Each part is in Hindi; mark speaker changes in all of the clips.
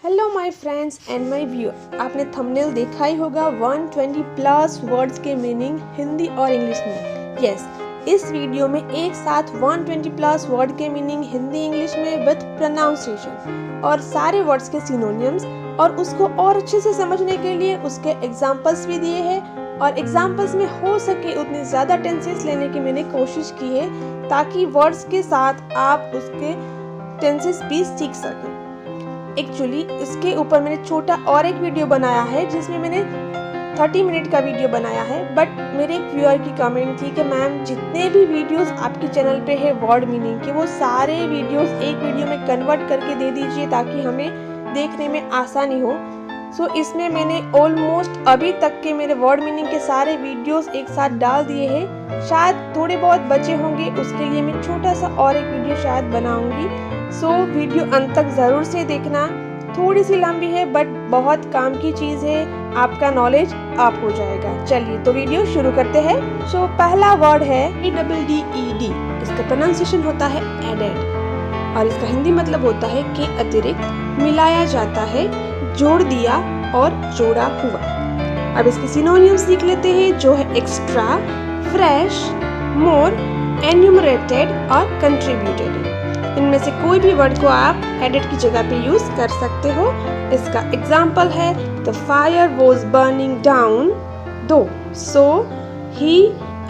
Speaker 1: Hello my friends and my viewer, आपने थंबनेल देखा ही होगा 120 प्लस वर्ड्स के मीनिंग हिंदी और इंग्लिश में। यस, इस वीडियो में एक साथ 120 प्लस वर्ड के मीनिंग हिंदी इंग्लिश में विद प्रोनाउंसिएशन और सारे वर्ड्स के सिनोनिम्स और उसको और अच्छे से समझने के लिए उसके एग्जाम्पल्स भी दिए हैं और एग्जाम्पल्स में हो सके उतनी ज़्यादा टेंसेस लेने की मैंने कोशिश की है ताकि वर्ड्स के साथ आप उसके टेंसेस भी सीख सकें। एक्चुअली इसके ऊपर मैंने छोटा और एक वीडियो बनाया है जिसमें मैंने 30 मिनट का वीडियो बनाया है, बट मेरे एक व्यूअर की कमेंट थी कि मैम जितने भी वीडियोस आपके चैनल पे है वर्ड मीनिंग के वो सारे वीडियोस एक वीडियो में कन्वर्ट करके दे दीजिए ताकि हमें देखने में आसानी हो। सो इसमें मैंने ऑलमोस्ट अभी तक के मेरे वर्ड मीनिंग के सारे वीडियोस एक साथ डाल दिए हैं। शायद थोड़े बहुत बचे होंगे, उसके लिए मैं छोटा सा और एक वीडियो शायद बनाऊंगी। सो वीडियो अंत तक ज़रूर से देखना। थोड़ी सी लंबी है बट बहुत काम की चीज़ है, आपका नॉलेज अप हो जाएगा। चलिए तो वीडियो शुरू करते हैं। सो पहला वर्ड है EDDED। इसका प्रोनाउंसिएशन होता है एडेड और इसका हिंदी मतलब होता है के अतिरिक्त, मिलाया जाता है, जोड़ दिया और जोड़ा हुआ। अब इसके सिनोनिम्स सीख लेते हैं जो है एक्स्ट्रा, फ्रेश, मोर, एन्यूमरेटेड और कंट्रीब्यूटेड। इनमें से कोई भी वर्ड को आप एडेड की जगह पे यूज कर सकते हो। इसका एग्जाम्पल है the fire was burning down दो सो ही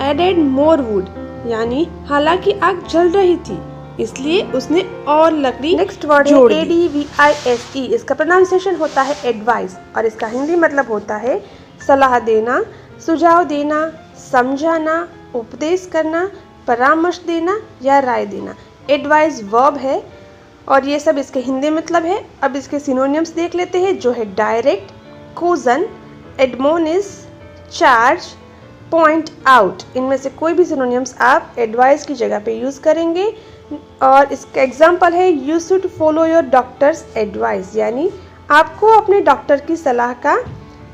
Speaker 1: एडेड मोर वुड, यानी हालांकि आग जल रही थी इसलिए उसने और लकड़ी। नेक्स्ट वर्ड है ADVISE। इसका प्रोनाउंसिएशन होता है एडवाइस और इसका हिंदी मतलब होता है सलाह देना, सुझाव देना, समझाना, उपदेश करना, परामर्श देना या राय देना। एडवाइस वर्ब है और ये सब इसके हिंदी मतलब है। अब इसके सिनोनिम्स देख लेते हैं जो है direct, cogen, admonish, charge, point out. इनमें से कोई भी सिनोनिम्स आप एडवाइस की जगह पे यूज़ करेंगे और इसका एग्जांपल है you should follow your doctors advice, यानी आपको अपने डॉक्टर की सलाह का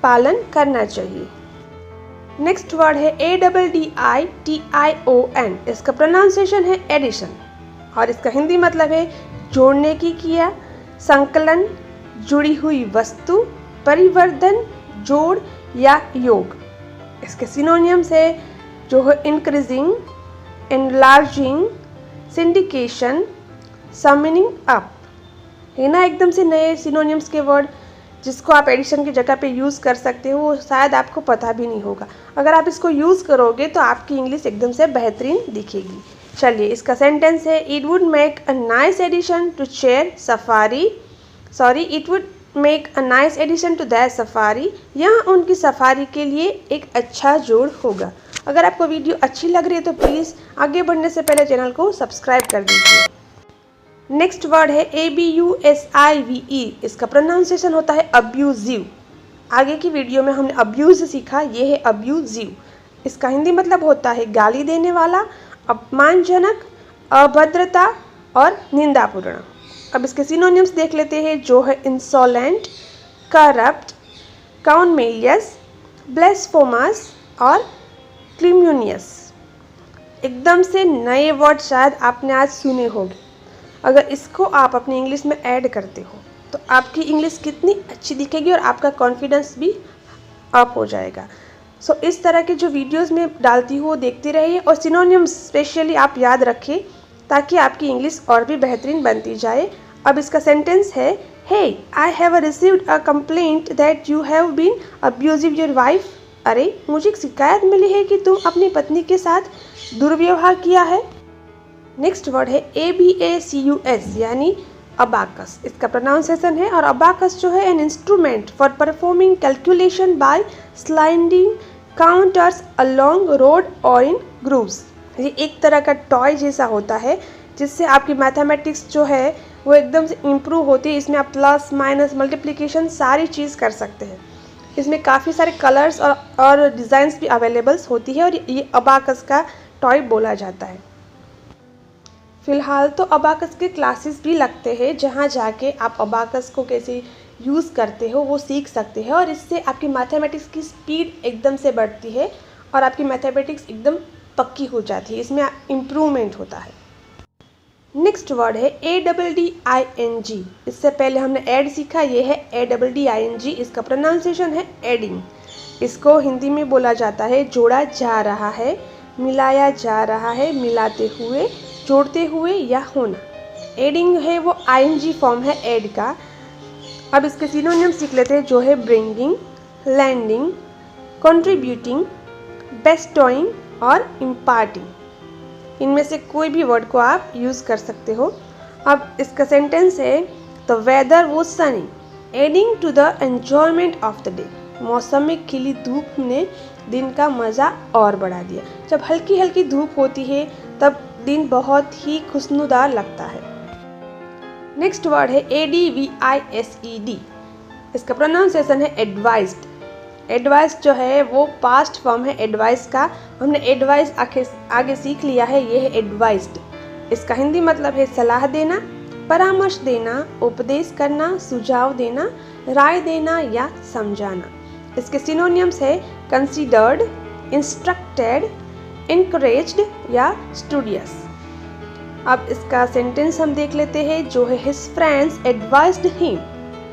Speaker 1: पालन करना चाहिए। नेक्स्ट वर्ड है ADDITION। इसका प्रोनाउंसिएशन है एडिशन और इसका हिंदी मतलब है जोड़ने की क्रिया, संकलन, जुड़ी हुई वस्तु, परिवर्धन, जोड़ या योग। इसके सिनोनिम्स है जो है increasing, enlarging, syndication, summing up. है ना एकदम से नए सिनोनिम्स के वर्ड जिसको आप एडिशन की जगह पे यूज़ कर सकते हो, वो शायद आपको पता भी नहीं होगा। अगर आप इसको यूज़ करोगे तो आपकी इंग्लिश एकदम से बेहतरीन दिखेगी। चलिए इसका सेंटेंस है it would make a nice addition to chair safari, it would make a nice addition to that safari. यह उनकी सफारी के लिए एक अच्छा जोड़ होगा। अगर आपको वीडियो अच्छी लग रही है तो प्लीज़ आगे बढ़ने से पहले चैनल को सब्सक्राइब कर दीजिए। नेक्स्ट वर्ड है ABUSIVE। इसका प्रोनाउंसिएशन होता है अब्यूजिव। आगे की वीडियो में हमने अब्यूज सीखा, ये है अब्यूजिव। इसका हिंदी मतलब होता है गाली देने वाला, अपमानजनक, अभद्रता और निंदापूर्ण। अब इसके सिनोनिम्स देख लेते हैं जो है इंसोलेंट, करप्ट, काउनमेलियस, ब्लेस्फोमस और क्लिम्यूनियस। एकदम से नए वर्ड शायद आपने आज सुने होंगे। अगर इसको आप अपनी इंग्लिश में ऐड करते हो तो आपकी इंग्लिश कितनी अच्छी दिखेगी और आपका कॉन्फिडेंस भी अप हो जाएगा। सो इस तरह के जो वीडियोस मैं डालती हूँ वो देखते रहिए और सिनोनिम्स स्पेशली आप याद रखें ताकि आपकी इंग्लिश और भी बेहतरीन बनती जाए। अब इसका सेंटेंस है hey I have received a complaint that you have been abusive your wife. अरे मुझे एक शिकायत मिली है कि तुम अपनी पत्नी के साथ दुर्व्यवहार किया है। नेक्स्ट वर्ड है ABACUS यानी अबाकस। इसका प्रोनाउंसिएशन है और अबाकस जो है an instrument for performing calculation bye sliding counters along road और इन ग्रूव्स। ये एक तरह का टॉय जैसा होता है जिससे आपकी मैथमेटिक्स जो है वो एकदम से इम्प्रूव होती है। इसमें आप प्लस, माइनस, मल्टीप्लिकेशन सारी चीज़ कर सकते हैं। इसमें काफ़ी सारे कलर्स और डिज़ाइंस भी अवेलेबल्स होती है और ये अबाकस का टॉय बोला जाता है। फ़िलहाल तो अबाकस के क्लासेस भी लगते हैं जहाँ जाके आप अबाकस को कैसे यूज़ करते हो वो सीख सकते हैं और इससे आपकी मैथमेटिक्स की स्पीड एकदम से बढ़ती है और आपकी मैथमेटिक्स एकदम पक्की हो जाती है। इसमें इम्प्रूवमेंट होता है। नेक्स्ट वर्ड है ADDING। इससे पहले हमने एड सीखा, ये है ADDING। इसका प्रोनाउंसिएशन है एडिंग। इसको हिंदी में बोला जाता है जोड़ा जा रहा है, मिलाया जा रहा है, मिलाते हुए, जोड़ते हुए या होना। एडिंग है वो ING फॉर्म है एड का। अब इसके सिनोनिम सीख लेते हैं जो है ब्रिंगिंग, लैंडिंग, कंट्रीब्यूटिंग, बेस्टोइंग और इम्पार्टिंग। इनमें से कोई भी वर्ड को आप यूज़ कर सकते हो। अब इसका सेंटेंस है द वेदर वो sunny adding to the enjoyment of the day. मौसम में खिली धूप ने दिन का मज़ा और बढ़ा दिया। जब हल्की हल्की धूप होती है तब दिन बहुत ही खुशनुदा लगता है। नेक्स्ट वर्ड है ADVISED। इसका प्रोनाउंसिएशन है एडवाइज्ड। एडवाइस जो है वो पास्ट फॉर्म है एडवाइस का। हमने एडवाइस आगे सीख लिया है, ये है एडवाइज्ड। इसका हिंदी मतलब है सलाह देना, परामर्श देना, उपदेश करना, सुझाव देना, राय देना या समझाना। इसके सिनोनिम्स है कंसीडर्ड, इंस्ट्रक्टेड, इनकरेज्ड या स्टूडियस। अब इसका सेंटेंस हम देख लेते हैं जो है his friends advised him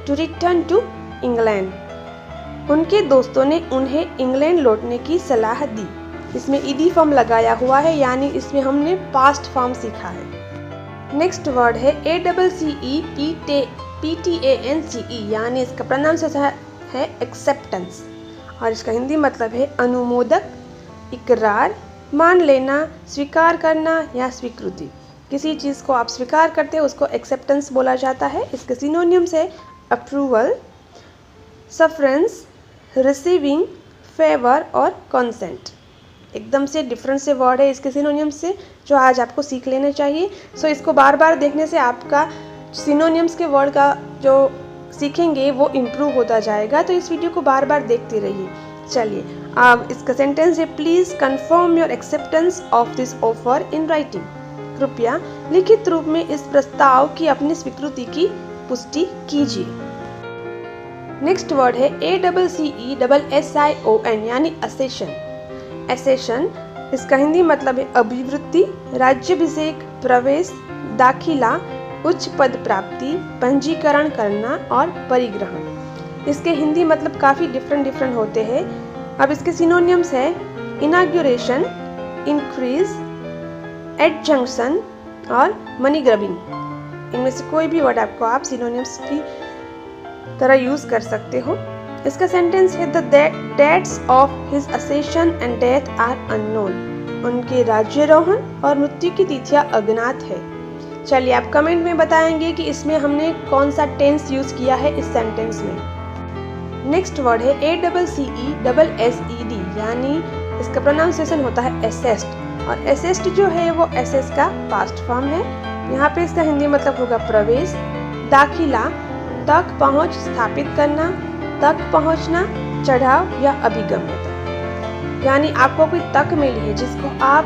Speaker 1: to return to England. उनके दोस्तों ने उन्हें इंग्लैंड लौटने की सलाह दी। इसमें ईडी फॉर्म लगाया हुआ है, यानी इसमें हमने पास्ट फॉर्म सीखा है। नेक्स्ट वर्ड है ACCEPTANCE, यानी इसका प्रोनाउंसिएशन है एक्सेप्टेंस और इसका हिंदी मतलब है अनुमोदक, इकरार, मान लेना, स्वीकार करना या स्वीकृति। किसी चीज़ को आप स्वीकार करते हो उसको एक्सेप्टेंस बोला जाता है। इसके सिनोनिम्स है अप्रूवल, सफरेंस, रिसीविंग, फेवर और कंसेंट। एकदम से डिफरेंट से वर्ड है इसके सिनोनिम्स से जो आज आपको सीख लेने चाहिए। सो इसको बार बार देखने से आपका सिनोनिम्स के वर्ड का जो सीखेंगे वो इम्प्रूव होता जाएगा। तो इस वीडियो को बार बार देखते रहिए। चलिए अब इसका सेंटेंस है please confirm your acceptance of this offer in writing. कृपया लिखित रूप में इस प्रस्ताव की अपनी स्वीकृति की पुष्टि कीजिए। नेक्स्ट वर्ड है ACCESSION, यानी असेशन। एसेशन इसका हिंदी मतलब है अभिवृद्धि, राज्याभिषेक, प्रवेश, दाखिला, उच्च पद प्राप्ति, पंजीकरण करना और परिग्रहण। इसके हिंदी मतलब काफ़ी डिफरेंट होते हैं। अब इसके सिनोनिम्स है इनाग्यूरेशन, इंक्रीज, एडजंक्शन और मनी ग्रबिंग। इनमें से कोई भी वर्ड आपको आप सिनोनिम्स की तरह यूज कर सकते हो। इसका सेंटेंस है the dates of his accession and death are unknown. उनके राज्यारोहण और मृत्यु की तिथियां अज्ञात है। चलिए आप कमेंट में बताएंगे कि इसमें हमने कौन सा टेंस यूज किया है इस सेंटेंस में। नेक्स्ट वर्ड है ACCESSED, यानी इसका प्रोनाउंसिएशन होता है असेस्ड और असेस्ड जो है वो असेस का पास्ट फॉर्म है। यहाँ पे इसका हिंदी मतलब होगा प्रवेश, दाखिला, तक पहुंच, स्थापित करना, तक पहुंचना, चढ़ाव या अभिगम्य तक। यानी आपको कोई तक मिली है जिसको आप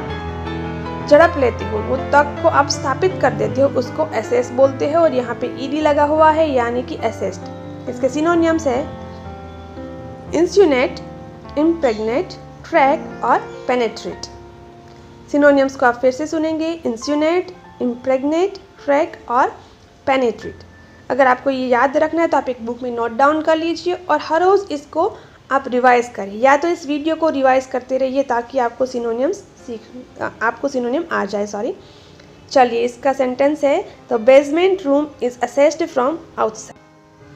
Speaker 1: झड़प लेते हो, वो तक को आप स्थापित कर देते हो, उसको एसेस बोलते हैं। और यहाँ पे ईडी लगा हुआ है यानी कि एसेस्ड। इसके सिनोनिम्स है इंस्यूनेट, इम्प्रेग्नेट, ट्रैक और पेनेट्रेट। सिनोनिम्स को आप फिर से सुनेंगे, इंस्यूनेट, इम्प्रेग्नेट, ट्रैक और पेनेट्रेट। अगर आपको ये याद रखना है तो आप एक बुक में नोट डाउन कर लीजिए और हर रोज़ इसको आप रिवाइज करिए, या तो इस वीडियो को रिवाइज करते रहिए ताकि आपको सिनोनिम आ जाए। चलिए इसका सेंटेंस है the basement room is assessed from outside,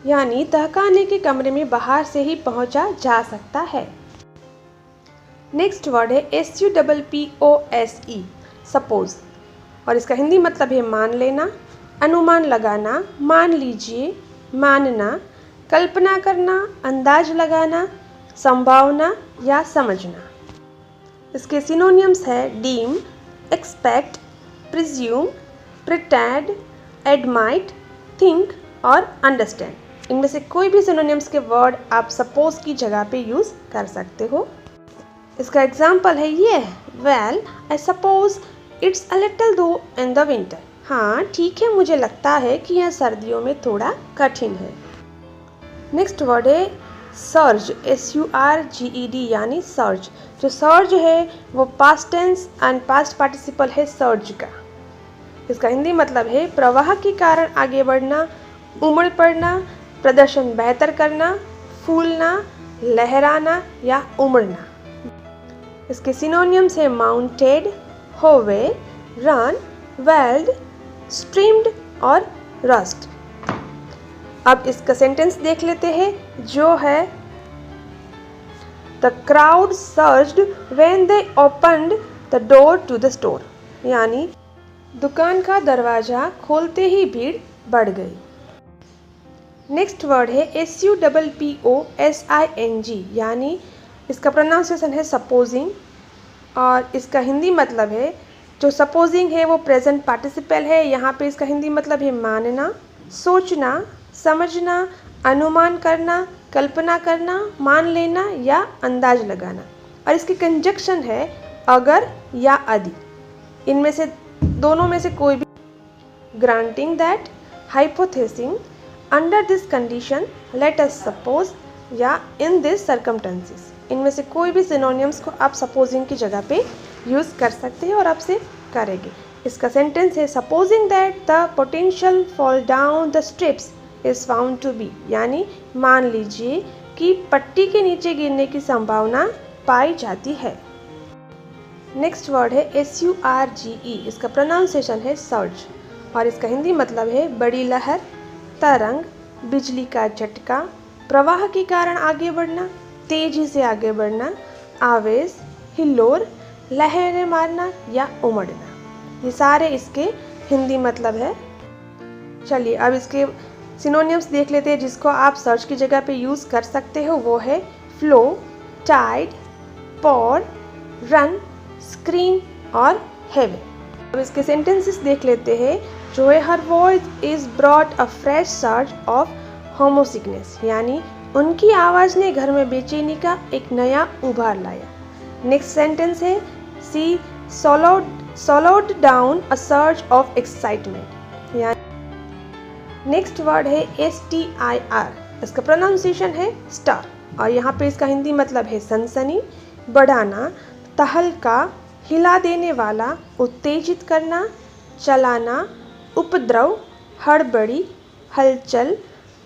Speaker 1: यानी तहखाने के कमरे में बाहर से ही पहुंचा जा सकता है। नेक्स्ट वर्ड है SUPPOSE, सपोज और इसका हिंदी मतलब है मान लेना, अनुमान लगाना, मान लीजिए, मानना, कल्पना करना, अंदाज लगाना, संभावना या समझना। इसके सिनोनिम्स है deem, expect, presume, pretend, admit, think और अंडरस्टैंड। इनमें से कोई भी सिनोनिम्स के वर्ड आप सपोज की जगह पे यूज़ कर सकते हो। इसका एग्जाम्पल है ये, well I suppose it's a little दो इन द विंटर। हाँ ठीक है, मुझे लगता है कि यह सर्दियों में थोड़ा कठिन है। नेक्स्ट वर्ड है सर्ज, SURGED, यानी सर्ज। जो सर्ज है वो past tense and past participle है सर्ज का। इसका हिंदी मतलब है प्रवाह के कारण आगे बढ़ना, उमड़ पड़ना, प्रदर्शन बेहतर करना, फूलना, लहराना या उमड़ना। इसके सिनोनिम्स है mounted, hove, run, welled, streamed और रस्ट। अब इसका सेंटेंस देख लेते हैं जो है the crowd surged when they opened the door to the store, यानी दुकान का दरवाजा खोलते ही भीड़ बढ़ गई। नेक्स्ट वर्ड है SUPPOSING, यानी इसका प्रोनाउंसिएशन है सपोजिंग और इसका हिंदी मतलब है, जो सपोजिंग है वो प्रेजेंट पार्टिसिपल है। यहाँ पे इसका हिंदी मतलब है मानना, सोचना, समझना, अनुमान करना, कल्पना करना, मान लेना या अंदाज लगाना। और इसकी कंजक्शन है अगर या यदि, इनमें से दोनों में से कोई भी। Granting that, hypothesising, under this condition, let us suppose या इन दिस सर्कमस्टेंसेस, इनमें से कोई भी सिनोनिम्स को आप सपोजिंग की जगह पे यूज़ कर सकते हैं और आपसे करेंगे। इसका सेंटेंस है supposing that the potential fall down the strips is found to be, यानी मान लीजिए कि पट्टी के नीचे गिरने की संभावना पाई जाती है। नेक्स्ट वर्ड है SURGE, इसका प्रोनाउंसिएशन है सर्ज और इसका हिंदी मतलब है बड़ी लहर, तरंग, बिजली का झटका, प्रवाह के कारण आगे बढ़ना, तेजी से आगे बढ़ना, आवेश, हिल्लोर, लहरें मारना या उमड़ना। ये सारे इसके हिंदी मतलब है। चलिए अब इसके सिनोनिम्स देख लेते हैं जिसको आप सर्च की जगह पे यूज़ कर सकते हो। वो है फ्लो, टाइड, पॉर, रन, स्क्रीन और हेवे। अब इसके सेंटेंसेस देख लेते हैं जो है her voice is brought a fresh surge of homesickness, यानी उनकी आवाज़ ने घर में बेचैनी का एक नया उभार लाया। नेक्स्ट सेंटेंस है she swallowed down a surge of excitement, यानी नेक्स्ट वर्ड है STIR, इसका प्रोनाउंसिएशन है स्टार और यहाँ पे इसका हिंदी मतलब है सनसनी, बढ़ाना, तहलका, हिला देने वाला, उत्तेजित करना, चलाना, उपद्रव, हड़बड़ी, हलचल,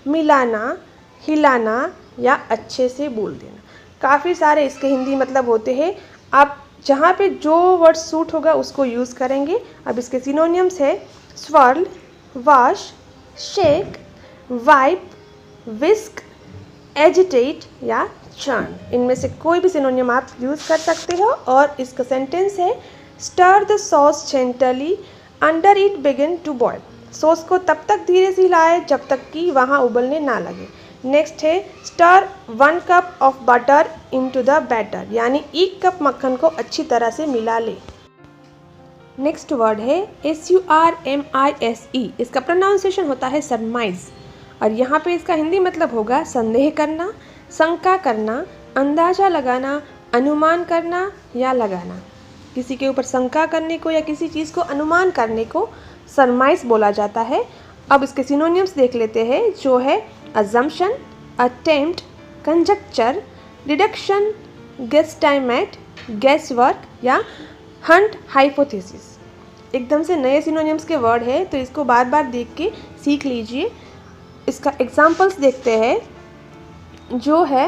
Speaker 1: मिलाना, हिलाना या अच्छे से बोल देना। काफ़ी सारे इसके हिंदी मतलब होते हैं, आप जहाँ पे जो वर्ड सूट होगा उसको यूज़ करेंगे। अब इसके सिनोनिम्स है स्वर्ल, वॉश, शेक, वाइप, विस्क, एजिटेट या चर्न, इनमें से कोई भी सिनोनिम आप यूज़ कर सकते हो। और इसका सेंटेंस है stir the sauce gently under it begin to boil, sauce को तब तक धीरे से हिलाए जब तक कि वहाँ उबलने ना लगे। नेक्स्ट है stir 1 cup of butter into the batter, यानी 1 कप मक्खन को अच्छी तरह से मिला ले। नेक्स्ट वर्ड है SURMISE, इसका प्रोनाउंसिएशन होता है सरमाइज और यहाँ पे इसका हिंदी मतलब होगा संदेह करना, शंका करना, अंदाज़ा लगाना, अनुमान करना या लगाना। किसी के ऊपर शंका करने को या किसी चीज़ को अनुमान करने को सरमाइज बोला जाता है। अब इसके सिनोनिम्स देख लेते हैं जो है assumption, attempt, conjecture, deduction, guesstimate, guesswork या हंट हाइपोथेसिस। एकदम से नए सिनोनिम्स के वर्ड है तो इसको बार बार देख के सीख लीजिए। इसका एग्जाम्पल्स देखते हैं जो है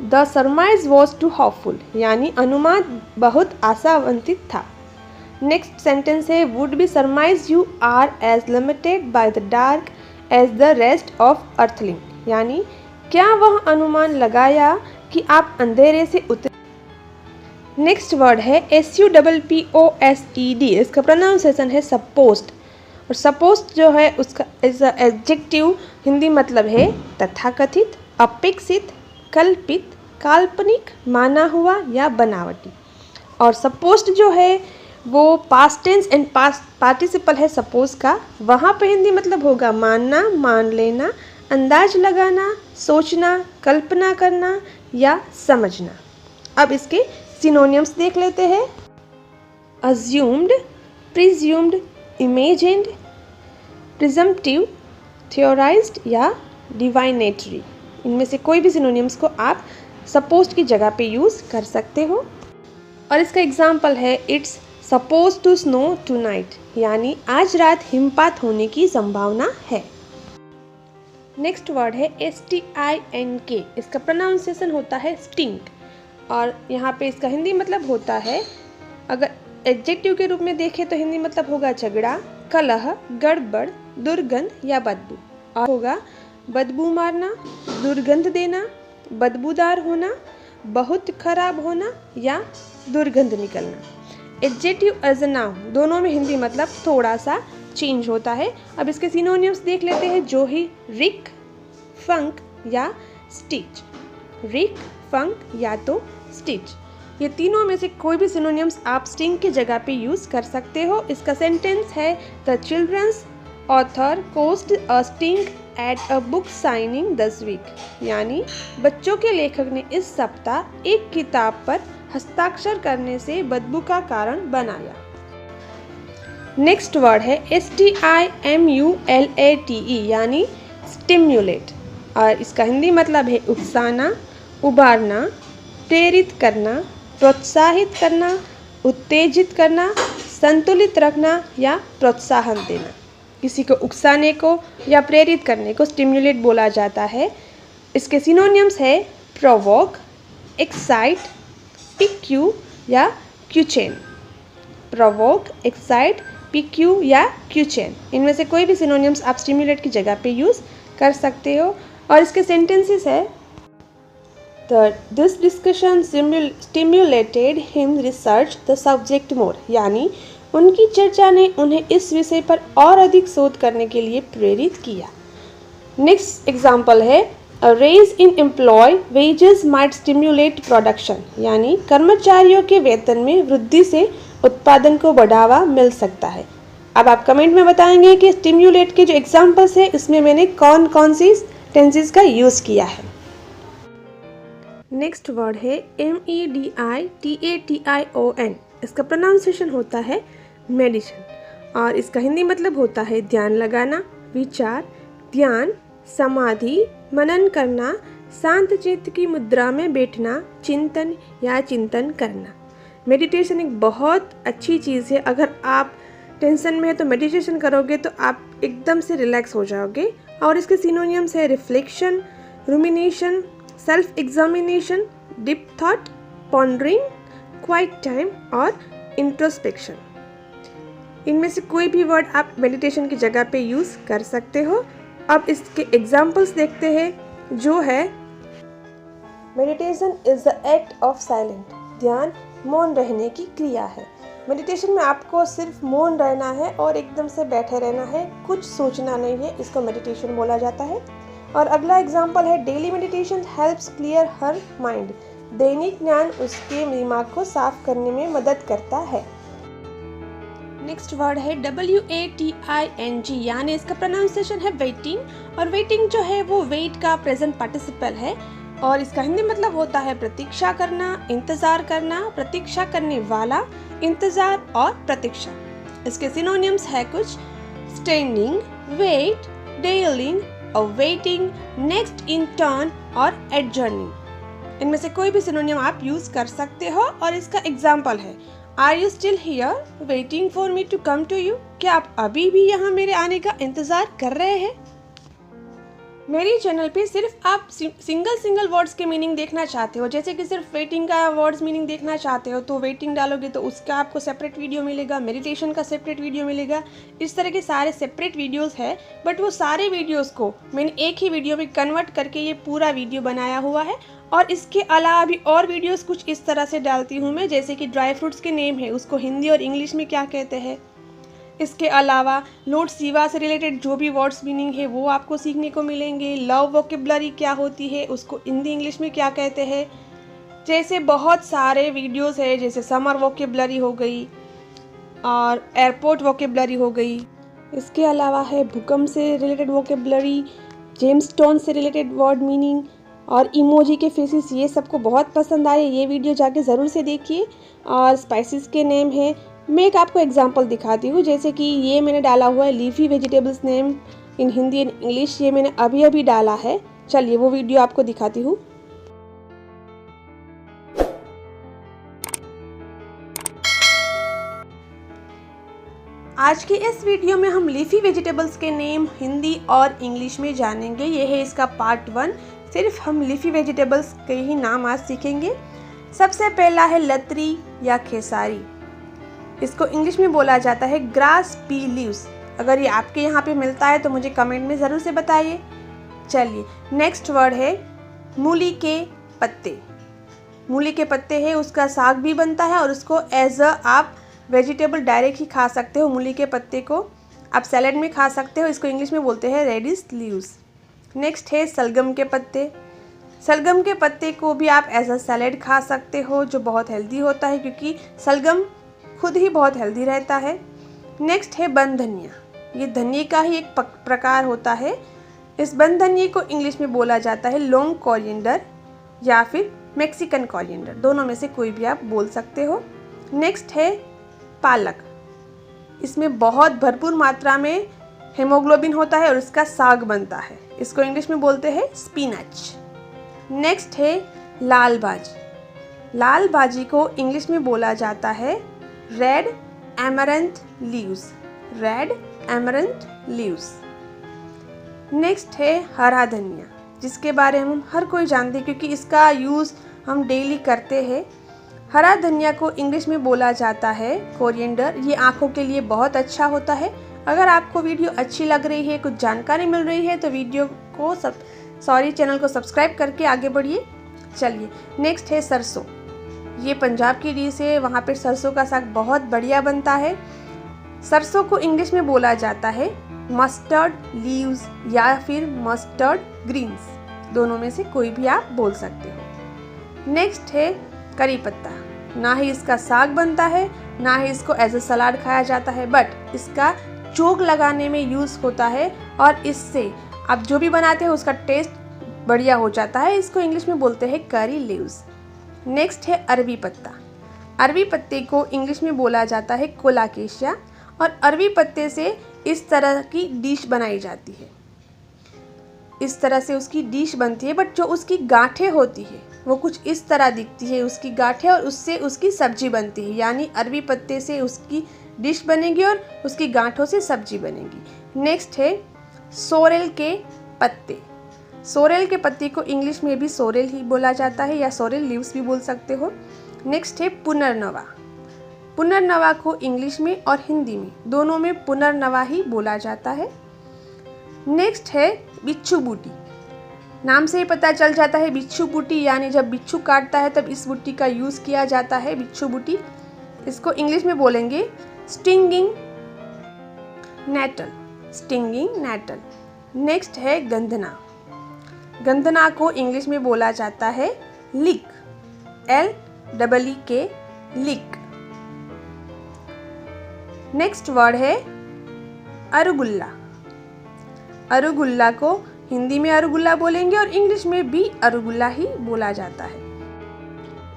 Speaker 1: the surmise was too hopeful, यानी अनुमान बहुत आशावंतित था। नेक्स्ट सेंटेंस है would be surmise you are as limited by the dark as the rest of earthling, यानी क्या वह अनुमान लगाया कि आप अंधेरे से उतरे। नेक्स्ट वर्ड है SUPPOSED, इसका प्रोनाउंसिएशन है सपोज्ड और सपोज्ड जो है उसका एडजेक्टिव हिंदी मतलब है तथाकथित, अपेक्षित, कल्पित, काल्पनिक, माना हुआ या बनावटी। और सपोज्ड जो है वो past tense and past participle है सपोज का, वहाँ पे हिंदी मतलब होगा मानना, मान लेना, अंदाज लगाना, सोचना, कल्पना करना या समझना। अब इसके सिनोनिम्स देख लेते हैं assumed, presumed, imagined, presumptive, theorized या divinatory। इनमें से कोई भी सिनोनिम्स को आप supposed की जगह पे यूज़ कर सकते हो। और इसका एग्जाम्पल है it's suppose to snow tonight, यानी आज रात हिमपात होने की संभावना है। नेक्स्ट वर्ड है STINK। इसका प्रोनाउंसिएशन होता है स्टिंक, और यहाँ पे इसका हिंदी मतलब होता है, अगर एडजेक्टिव के रूप में देखें तो हिंदी मतलब होगा झगड़ा, कलह, गड़बड़, दुर्गंध या बदबू। और होगा बदबू मारना, दुर्गंध देना, बदबूदार होना, बहुत खराब होना या दुर्गंध निकलना। एडजेक्टिव एज अ नाउन दोनों में हिंदी मतलब थोड़ा सा चेंज होता है। अब इसके सिनोनिम्स देख लेते हैं, जो ही रिक, फंक या स्टिच। रिक, फंक या तो स्टिच, ये तीनों में से कोई भी सिनोनिम्स आप स्टिंग की जगह पे यूज़ कर सकते हो। इसका सेंटेंस है the children's author cost a sting at a book signing this week, यानी बच्चों के लेखक ने इस सप्ताह एक किताब पर हस्ताक्षर करने से बदबू का कारण बनाया। नेक्स्ट वर्ड है STIMULATE, यानी स्टिम्युलेट, और इसका हिंदी मतलब है उकसाना, उबारना, प्रेरित करना, प्रोत्साहित करना, उत्तेजित करना, संतुलित रखना या प्रोत्साहन देना। किसी को उकसाने को या प्रेरित करने को स्टिम्युलेट बोला जाता है। इसके सिनोनिम्स है प्रोवोक, एक्साइट, पिक्यू या क्यूचेन। प्रोवोक, एक्साइट, पिक्यू या क्यूचेन, इनमें से कोई भी सिनोनिम्स आप स्टिम्युलेट की जगह पे यूज़ कर सकते हो। और इसके सेंटेंसेस है this discussion stimulated him research the subject more, यानी उनकी चर्चा ने उन्हें इस विषय पर और अधिक शोध करने के लिए प्रेरित किया। नेक्स्ट एग्जाम्पल है A raise in employee wages might stimulate production, यानी कर्मचारियों के वेतन में वृद्धि से उत्पादन को बढ़ावा मिल सकता है। अब आप कमेंट में बताएंगे कि स्टिम्युलेट के जो एग्जाम्पल्स है इसमें मैंने कौन कौन सी टेंसेस का यूज़ किया है। नेक्स्ट वर्ड है MEDITATION। इसका प्रोनाउंसिएशन होता है मेडिशन, और इसका हिंदी मतलब होता है ध्यान लगाना, विचार, ध्यान, समाधि, मनन करना, शांत चित्त की मुद्रा में बैठना, चिंतन या चिंतन करना। मेडिटेशन एक बहुत अच्छी चीज़ है। अगर आप टेंशन में है तो मेडिटेशन करोगे तो आप एकदम से रिलैक्स हो जाओगे। और इसके सिनोनिम्स है reflection, rumination, self examination, deep thought, pondering, quiet time और इंट्रोस्पेक्शन। इनमें से कोई भी वर्ड आप मेडिटेशन की जगह पे यूज़ कर सकते हो। अब इसके एग्जाम्पल्स देखते हैं, जो है meditation is the act of silent, ध्यान मौन रहने की क्रिया है। मेडिटेशन में आपको सिर्फ मौन रहना है और एकदम से बैठे रहना है, कुछ सोचना नहीं है, इसको मेडिटेशन बोला जाता है। और अगला एग्जाम्पल है daily meditation helps clear her mind, दैनिक ज्ञान उसके दिमाग को साफ करने में मदद करता है। नेक्स्ट वर्ड है WAITING, यानी इसका प्रोनाउंसिएशन है वेटिंग, और वेटिंग जो है वो वेट का प्रेजेंट पार्टिसिपल है, और इसका हिंदी मतलब होता है प्रतीक्षा करना, इंतजार करना, प्रतीक्षा करने वाला, इंतजार और प्रतीक्षा। इसके सिनोनिम्स है कुछ standing, wait, dallying, awaiting, next in turn और एडजर्निंग। इनमें से कोई भी सिनोनिम आप यूज कर सकते हो। और इसका एग्जाम्पल है are you still here waiting for me to come to you, क्या आप अभी भी यहाँ मेरे आने का इंतजार कर रहे हैं। मेरी चैनल पे सिर्फ आप सिंगल वर्ड्स के मीनिंग देखना चाहते हो, जैसे कि सिर्फ वेटिंग का वर्ड्स मीनिंग देखना चाहते हो तो वेटिंग डालोगे तो उसका आपको सेपरेट वीडियो मिलेगा, मेडिटेशन का सेपरेट वीडियो मिलेगा। इस तरह के सारे सेपरेट वीडियोस है, बट वो सारे वीडियोस को मैंने एक ही वीडियो में कन्वर्ट करके ये पूरा वीडियो बनाया हुआ है। और इसके अलावा भी और वीडियोस कुछ इस तरह से डालती हूँ मैं, जैसे कि ड्राई फ्रूट्स के नेम है उसको हिंदी और इंग्लिश में क्या कहते हैं। इसके अलावा लॉर्ड शिवा से रिलेटेड जो भी वर्ड्स मीनिंग है वो आपको सीखने को मिलेंगे। लव वोकेबलरी क्या होती है, उसको हिंदी इंग्लिश में क्या कहते हैं। जैसे बहुत सारे वीडियोस है, जैसे समर वोकेबलरी हो गई और एयरपोर्ट वोकेबलरी हो गई। इसके अलावा है भूकंप से रिलेटेड वोकेबलरी, जेम्स स्टोन से रिलेटेड वर्ड मीनिंग और इमोजी के फेसेस। ये सबको बहुत पसंद आए, ये वीडियो जाके ज़रूर से देखिए। और स्पाइसेस के नेम है, मैं एक आपको एग्जांपल दिखाती हूँ, जैसे कि ये मैंने डाला हुआ है leafy vegetables name in Hindi and English, ये मैंने अभी डाला है। चलिए वो वीडियो आपको दिखाती हूँ। आज की इस वीडियो में हम लीफी वेजिटेबल्स के नेम हिंदी और इंग्लिश में जानेंगे। ये है इसका पार्ट 1। सिर्फ हम लीफी वेजिटेबल्स के ही नाम आज सीखेंगे। सबसे पहला है लतरी या खेसारी। इसको इंग्लिश में बोला जाता है ग्रास पी लीव्स। अगर ये आपके यहाँ पे मिलता है तो मुझे कमेंट में ज़रूर से बताइए। चलिए नेक्स्ट वर्ड है मूली के पत्ते। मूली के पत्ते है, उसका साग भी बनता है और उसको एज अ आप वेजिटेबल डायरेक्ट ही खा सकते हो। मूली के पत्ते को आप सैलेड में खा सकते हो। इसको इंग्लिश में बोलते हैं रेडिश लीव्स। नेक्स्ट है सलगम के पत्ते। सलगम के पत्ते को भी आप एज अ सैलेड खा सकते हो, जो बहुत हेल्दी होता है क्योंकि सलगम खुद ही बहुत हेल्दी रहता है। नेक्स्ट है बन धनिया। ये धनिए का ही एक प्रकार होता है। इस बन धनिए को इंग्लिश में बोला जाता है लॉन्ग कोरिएंडर या फिर मैक्सिकन कोरिएंडर, दोनों में से कोई भी आप बोल सकते हो। नेक्स्ट है पालक। इसमें बहुत भरपूर मात्रा में हेमोग्लोबिन होता है और इसका साग बनता है। इसको इंग्लिश में बोलते हैं स्पिनच। नेक्स्ट है लाल भाजी। लाल भाजी को इंग्लिश में बोला जाता है red एमरंथ leaves. Red एमरंथ leaves. Next है हरा धनिया, जिसके बारे में हम हर कोई जानते हैं क्योंकि इसका यूज़ हम डेली करते हैं। हरा धनिया को इंग्लिश में बोला जाता है कोरिएंडर। ये आँखों के लिए बहुत अच्छा होता है। अगर आपको वीडियो अच्छी लग रही है, कुछ जानकारी मिल रही है तो वीडियो को चैनल को सब्सक्राइब करके आगे बढ़िए। चलिए नेक्स्ट है सरसों। ये पंजाब की डिश है, वहाँ पे सरसों का साग बहुत बढ़िया बनता है। सरसों को इंग्लिश में बोला जाता है मस्टर्ड लीव्स या फिर मस्टर्ड ग्रीन्स, दोनों में से कोई भी आप बोल सकते हो। नेक्स्ट है करी पत्ता। ना ही इसका साग बनता है, ना ही इसको एज अ सलाद खाया जाता है, बट इसका चोग लगाने में यूज़ होता है और इससे आप जो भी बनाते हो उसका टेस्ट बढ़िया हो जाता है। इसको इंग्लिश में बोलते हैं करी लीव्स। नेक्स्ट है अरबी पत्ता। अरबी पत्ते को इंग्लिश में बोला जाता है कोलाकेशिया और अरबी पत्ते से इस तरह की डिश बनाई जाती है। इस तरह से उसकी डिश बनती है, बट जो उसकी गांठें होती है वो कुछ इस तरह दिखती है उसकी गांठें, और उससे उसकी सब्जी बनती है। यानी अरबी पत्ते से उसकी डिश बनेगी और उसकी गांठों से सब्जी बनेगी। नेक्स्ट है सोरेल के पत्ते। सोरेल के पत्ते को इंग्लिश में भी सोरेल ही बोला जाता है या सोरेल लीव्स भी बोल सकते हो। नेक्स्ट है पुनर्नवा। पुनर्नवा को इंग्लिश में और हिंदी में दोनों में पुनर्नवा ही बोला जाता है। नेक्स्ट है बिच्छू बूटी। नाम से ही पता चल जाता है बिच्छू बूटी, यानी जब बिच्छू काटता है तब इस बूटी का यूज़ किया जाता है, बिच्छू बूटी। इसको इंग्लिश में बोलेंगे stinging nettle. Stinging nettle. Next है गंधना। गंधना को इंग्लिश में बोला जाता है leek. LEEK leek. Next word है अरुगुल्ला। अरुगुल्ला को हिंदी में अरुगुल्ला बोलेंगे और इंग्लिश में भी अरुगुल्ला ही बोला जाता है।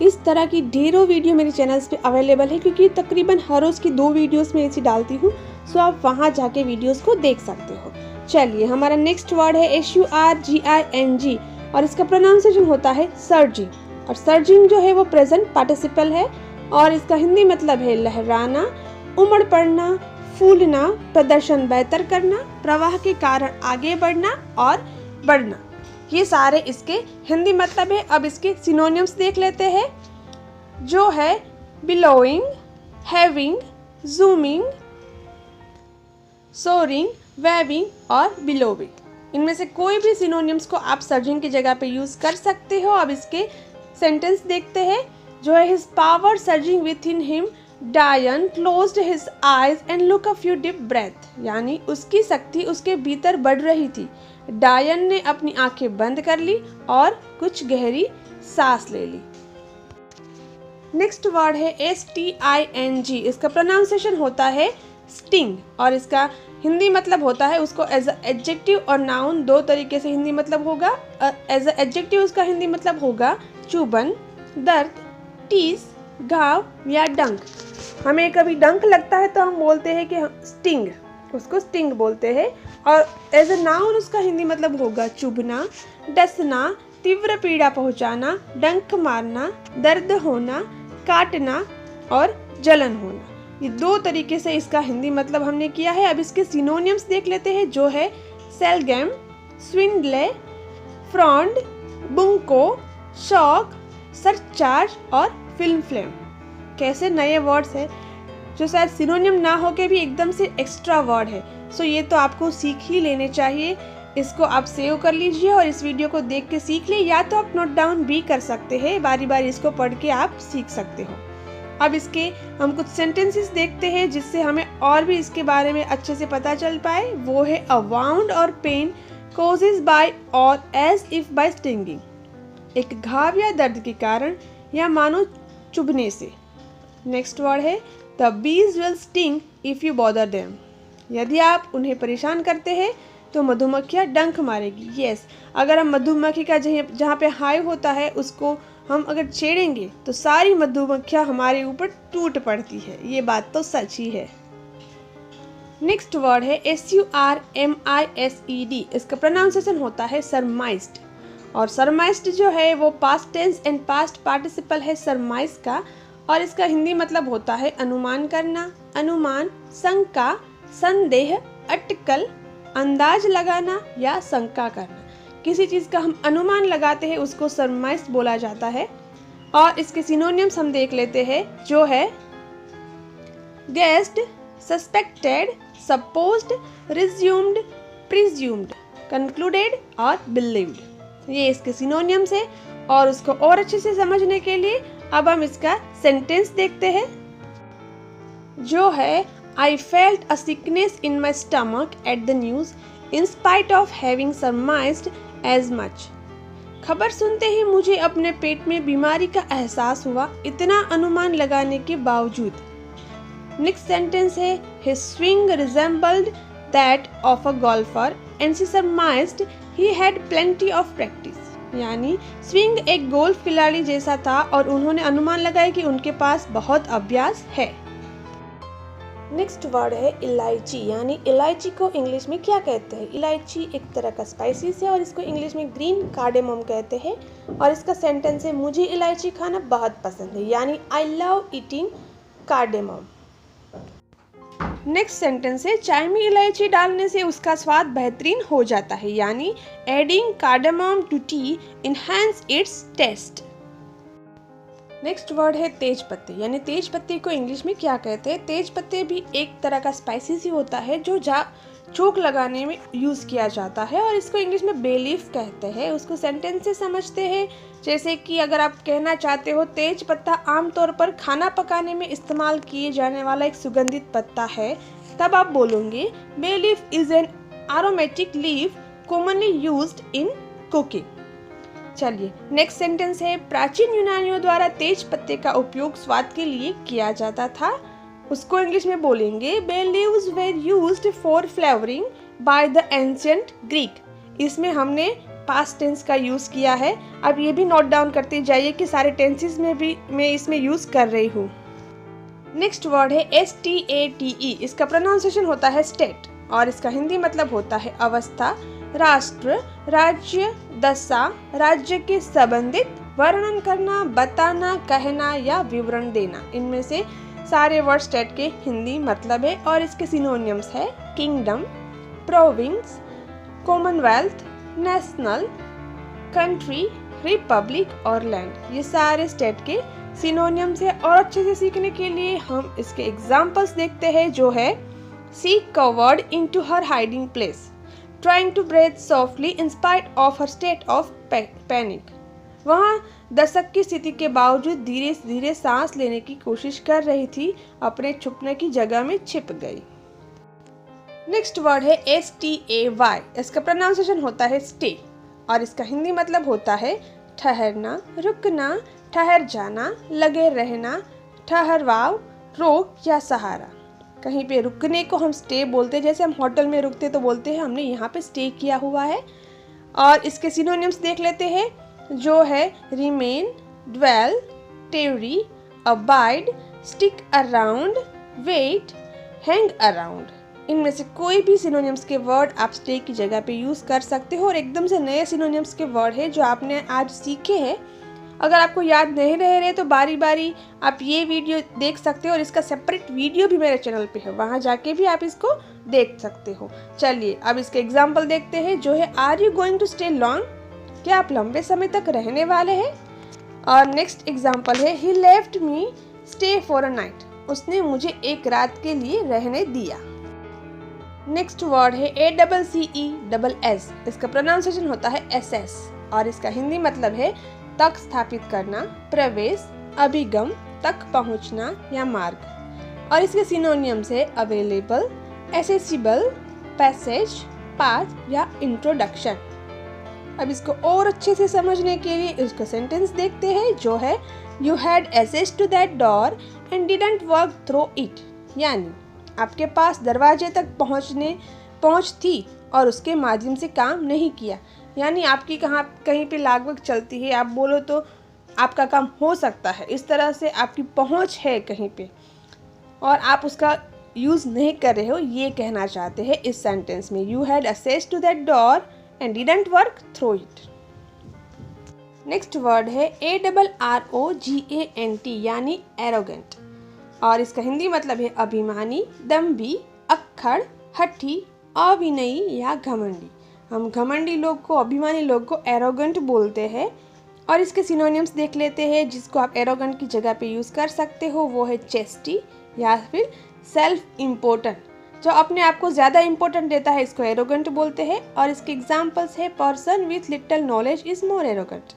Speaker 1: इस तरह की ढेरों वीडियो मेरे चैनल्स पे अवेलेबल है क्योंकि तकरीबन हर रोज़ की 2 वीडियोस में ऐसी डालती हूँ, सो आप वहाँ जाके वीडियोस को देख सकते हो। चलिए हमारा नेक्स्ट वर्ड है SURGING और इसका प्रोनाउंसिएशन होता है सर्जिंग। और सर्जिंग जो है वो प्रेजेंट पार्टिसिपल है और इसका हिंदी मतलब है लहराना, उमड़ पड़ना, फूलना, प्रदर्शन बेहतर करना, प्रवाह के कारण आगे बढ़ना और बढ़ना। ये सारे इसके हिंदी मतलब है। अब इसके सिनोनिम्स देख लेते हैं, जो है billowing, heaving, zooming, soaring, waving और बिलोविंग। इनमें से कोई भी सिनोनिम्स को आप सर्जिंग की जगह पे यूज़ कर सकते हो। अब इसके सेंटेंस देखते हैं, जो है his power surging within him, Dyan closed his eyes and look a few deep breath. यानी उसकी शक्ति उसके भीतर बढ़ रही थी। डायन ने अपनी आंखें बंद कर ली और कुछ गहरी सांस ले ली। नेक्स्ट वर्ड है STING। इसका प्रोनाउंसिएशन होता है स्टिंग और इसका हिंदी मतलब होता है, उसको एज अ एडजेक्टिव और नाउन 2 तरीके से हिंदी मतलब होगा। एज अ एडजेक्टिव उसका हिंदी मतलब होगा चुभन, दर्द, टीस, घाव या डंक। हमें कभी डंक लगता है तो हम बोलते हैं कि स्टिंग, उसको स्टिंग बोलते हैं। और एज अ नाउन उसका हिंदी मतलब होगा चुभना, डसना, तीव्र पीड़ा पहुंचाना, डंक मारना, दर्द होना, काटना और जलन होना। ये दो तरीके से इसका हिंदी मतलब हमने किया है। अब इसके सिनोनिम्स देख लेते हैं, जो है सेलगम, स्विंडले, फ्रॉड, बुंको, शॉक, सरचार्ज और फिल्म फ्लेम। कैसे नए वर्ड्स हैं जो शायद सिनोनिम ना होके भी एकदम से एक्स्ट्रा वर्ड है। सो ये तो आपको सीख ही लेने चाहिए। इसको आप सेव कर लीजिए और इस वीडियो को देख के सीख ले, या तो आप नोट डाउन भी कर सकते हैं, बारी बारी इसको पढ़ के आप सीख सकते हो। अब इसके हम कुछ सेंटेंसेस देखते हैं जिससे हमें और भी इसके बारे में अच्छे से पता चल पाए। वो है अ वाउंड और पेन कॉजेज बाय और एज इफ बाय स्टिंगिंग। एक घाव या दर्द के कारण या मानो चुभने से। नेक्स्ट वर्ड है the bees will sting if you bother them. यदि आप उन्हें परेशान करते हैं तो मधुमक्खियाँ डंक मारेगी। यस, अगर हम मधुमक्खी का जहाँ पे हाइव होता है उसको हम अगर छेड़ेंगे तो सारी मधुमक्खियाँ हमारे ऊपर टूट पड़ती है। ये बात तो सच ही है। नेक्स्ट वर्ड है surmised। इसका प्रोनाउंसिएशन होता है सरमाइज्ड। और सरमाइज्ड जो है वो past tense and past participle है सरमाइज का, और इसका हिंदी मतलब होता है अनुमान करना, अनुमान, शंका, संदेह, अटकल, अंदाज लगाना या शंका करना। किसी चीज़ का हम अनुमान लगाते हैं उसको सरमाइज बोला जाता है। और इसके सिनोनिम्स हम देख लेते हैं, जो है guessed, suspected, supposed, resumed, presumed, concluded और बिलीव्ड। ये इसके सिनोनिम्स है। और उसको और अच्छे से समझने के लिए अब हम इसका सेंटेंस देखते हैं, जो है I felt a sickness in my stomach at the news in spite of having surmised as much। खबर सुनते ही मुझे अपने पेट में बीमारी का एहसास हुआ, इतना अनुमान लगाने के बावजूद। नेक्स्ट सेंटेंस है his swing resembled that of a golfer and she surmised he had plenty of practice। यानी स्विंग एक गोल्फ खिलाड़ी जैसा था और उन्होंने अनुमान लगाया कि उनके पास बहुत अभ्यास है। नेक्स्ट वर्ड है इलायची। यानी इलायची को इंग्लिश में क्या कहते हैं? इलायची एक तरह का स्पाइसेस है और इसको इंग्लिश में ग्रीन कार्डेमम कहते हैं। और इसका सेंटेंस है मुझे इलायची खाना बहुत पसंद है। यानी I love eating cardamom. Next sentence है चाय में इलायची डालने से उसका स्वाद बेहतरीन हो जाता है। यानी adding cardamom to tea enhance its taste. Next word है तेज पत्ते। यानी तेज पत्ते को इंग्लिश में क्या कहते हैं? तेज पत्ते भी एक तरह का स्पाइसेस ही होता है जो चोक लगाने में यूज़ किया जाता है, और इसको इंग्लिश में बे लीफ कहते हैं। उसको सेंटेंस से समझते हैं, जैसे कि अगर आप कहना चाहते हो तेज पत्ता आमतौर पर खाना पकाने में इस्तेमाल किए जाने वाला एक सुगंधित पत्ता है, तब आप बोलोगे bay leaf is an aromatic leaf commonly used in cooking. चलिए नेक्स्ट सेंटेंस है प्राचीन यूनानियों द्वारा तेज पत्ते का उपयोग स्वाद के लिए किया जाता था। उसको इंग्लिश में बोलेंगे bay leaves were used for flavouring by the ancient Greek. इसमें हमने पास्ट टेंस का यूज किया है। अब ये भी नोट डाउन करते जाइए कि सारे टेंसेस में भी मैं इसमें यूज कर रही हूँ। नेक्स्ट वर्ड है STATE। इसका प्रोनाउंसिएशन होता है स्टेट, और इसका हिंदी मतलब होता है अवस्था, राष्ट्र, राज्य, दशा, राज्य के संबंधित, वर्णन करना, बताना, कहना या विवरण देना। इनमें से सारे वर्ड स्टेट के हिंदी मतलब है। और इसके सिनोनिम्स है kingdom, province, Commonwealth, national, country, Republic और लैंड। ये सारे स्टेट के सिनोनिम्स है। और अच्छे से सीखने के लिए हम इसके एग्जाम्पल्स देखते हैं, जो है she covered into her hiding place, trying to breathe softly in spite of her state of panic। वहाँ दशक की स्थिति के बावजूद धीरे धीरे सांस लेने की कोशिश कर रही थी, अपने छुपने की जगह में छिप गई। नेक्स्ट वर्ड है STAY। इसका प्रोनाउंसिएशन होता है स्टे, और इसका हिंदी मतलब होता है ठहरना, रुकना, ठहर जाना, लगे रहना, ठहरवाव, रोक या सहारा। कहीं पे रुकने को हम स्टे बोलते हैं, जैसे हम होटल में रुकते तो बोलते हैं हमने यहाँ पे स्टे किया हुआ है। और इसके सिनोनिम्स देख लेते हैं, जो है remain, dwell, tarry, abide, stick around, wait, hang around. इनमें से कोई भी सिनोनिम्स के वर्ड आप स्टे की जगह पे यूज़ कर सकते हो। और एकदम से नए सिनोनिम्स के वर्ड है जो आपने आज सीखे हैं, अगर आपको याद नहीं रह रहे तो बारी बारी आप ये वीडियो देख सकते हो और इसका सेपरेट वीडियो भी मेरे चैनल पे है, वहाँ जाके भी आप इसको देख सकते हो। चलिए अब इसके एग्जाम्पल देखते हैं, जो है are you going to stay long, क्या आप लंबे समय तक रहने वाले हैं। और नेक्स्ट एग्जाम्पल है he left me stay for a night, उसने मुझे एक रात के लिए रहने दिया। नेक्स्ट वर्ड है ACCESS, इसका प्रोनाउंसिएशन होता है SS और इसका हिंदी मतलब है तक स्थापित करना, प्रवेश, अभिगम, तक पहुंचना या मार्ग। और इसके सिनोनियम्स है अवेलेबल, एक्सेसिबल, पैसेज, पाथ या इंट्रोडक्शन। अब इसको और अच्छे से समझने के लिए इसका सेंटेंस देखते हैं, जो है you had access to that door and didn't work through it, यानी आपके पास दरवाजे तक पहुंच थी और उसके माध्यम से काम नहीं किया। यानी आपकी कहीं पे लागत चलती है, आप बोलो तो आपका काम हो सकता है, इस तरह से आपकी पहुंच है कहीं पे और आप उसका यूज़ नहीं कर रहे हो, ये कहना चाहते हैं इस सेंटेंस में। You had access to that door and didn't work through it. Next word है ARROGANT यानी एरोगेंट और इसका हिंदी मतलब है अभिमानी, दम्भी, अक्खड़, हठी, अविनयी या घमंडी। हम घमंडी लोग को, अभिमानी लोग को एरोगेंट बोलते हैं। और इसके सिनोनिम्स देख लेते हैं, जिसको आप एरोगेंट की जगह पे यूज़ कर सकते हो, वो है चेस्टी या फिर सेल्फ इम्पोर्टेंट, जो अपने आप को ज़्यादा इम्पोर्टेंट देता है, इसको एरोगेंट बोलते हैं। और इसके एग्जाम्पल्स है person with little knowledge is more arrogant,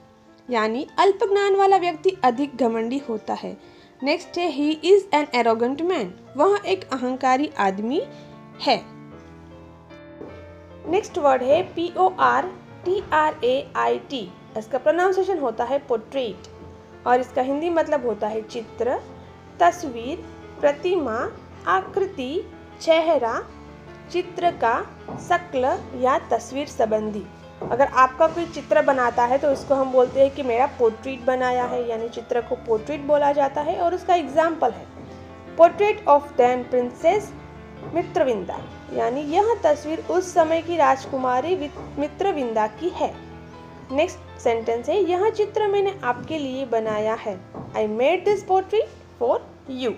Speaker 1: यानी अल्प ज्ञान वाला व्यक्ति अधिक घमंडी होता है। नेक्स्ट है he is an arrogant man, वह एक अहंकारी आदमी है। नेक्स्ट वर्ड है PORTRAIT, इसका प्रोनाउंसिएशन होता है पोर्ट्रेट और इसका हिंदी मतलब होता है चित्र, तस्वीर, प्रतिमा, आकृति, चेहरा, चित्र का, शक्ल या तस्वीर संबंधी। अगर आपका कोई चित्र बनाता है तो इसको हम बोलते हैं कि मेरा पोर्ट्रेट बनाया है, यानी चित्र को पोर्ट्रेट बोला जाता है। और उसका एग्जाम्पल है portrait of than princess Mitravinda, यानी यह तस्वीर उस समय की राजकुमारी मित्रविंदा की है। नेक्स्ट सेंटेंस है यह चित्र मैंने आपके लिए बनाया है, I made this portrait for you.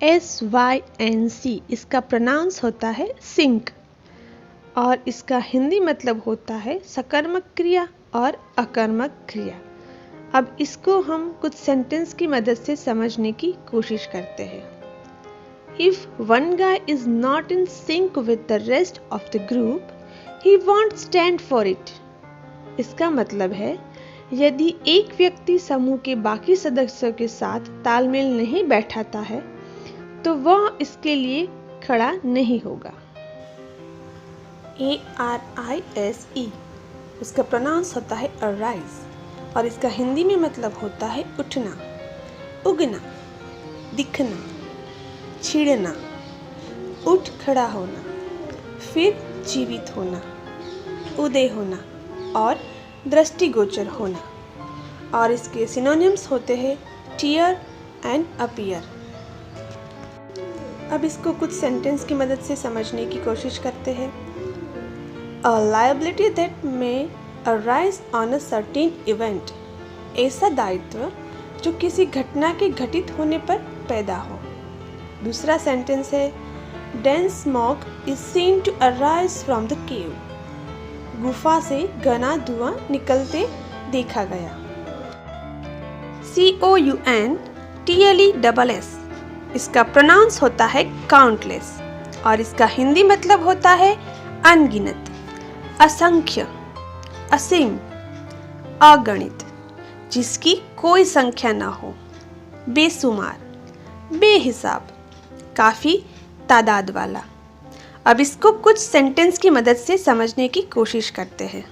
Speaker 1: SYNC, इसका प्रोनाउंस होता है सिंक और इसका हिंदी मतलब होता है सकर्मक क्रिया और अकर्मक क्रिया। अब इसको हम कुछ सेंटेंस की मदद से समझने की कोशिश करते हैं। If one guy is not in sync with the rest of the group, he won't stand for it. इसका मतलब है यदि एक व्यक्ति समूह के बाकी सदस्यों के साथ तालमेल नहीं बैठाता है तो वह इसके लिए खड़ा नहीं होगा। ARISE, इसका प्रोनाउंस होता है अराइज और इसका हिंदी में मतलब होता है उठना, उगना, दिखना, छिड़ना, उठ खड़ा होना, फिर जीवित होना, उदय होना और दृष्टिगोचर होना। और इसके सिनोनिम्स होते हैं टीयर एंड अपीयर। अब इसको कुछ सेंटेंस की मदद से समझने की कोशिश करते हैं। A liability that may arise on a certain event, ऐसा दायित्व जो किसी घटना के घटित होने पर पैदा हो। दूसरा सेंटेंस है dense smoke is seen to arise from the cave, गुफा से घना धुआं निकलते देखा गया। COUNTLESS, इसका प्रोनाउंस होता है काउंटलेस और इसका हिंदी मतलब होता है अनगिनत, असंख्य, असीम, अगणित, जिसकी कोई संख्या ना हो, बेसुमार, बेहिसाब, काफ़ी तादाद वाला। अब इसको कुछ सेंटेंस की मदद से समझने की कोशिश करते हैं।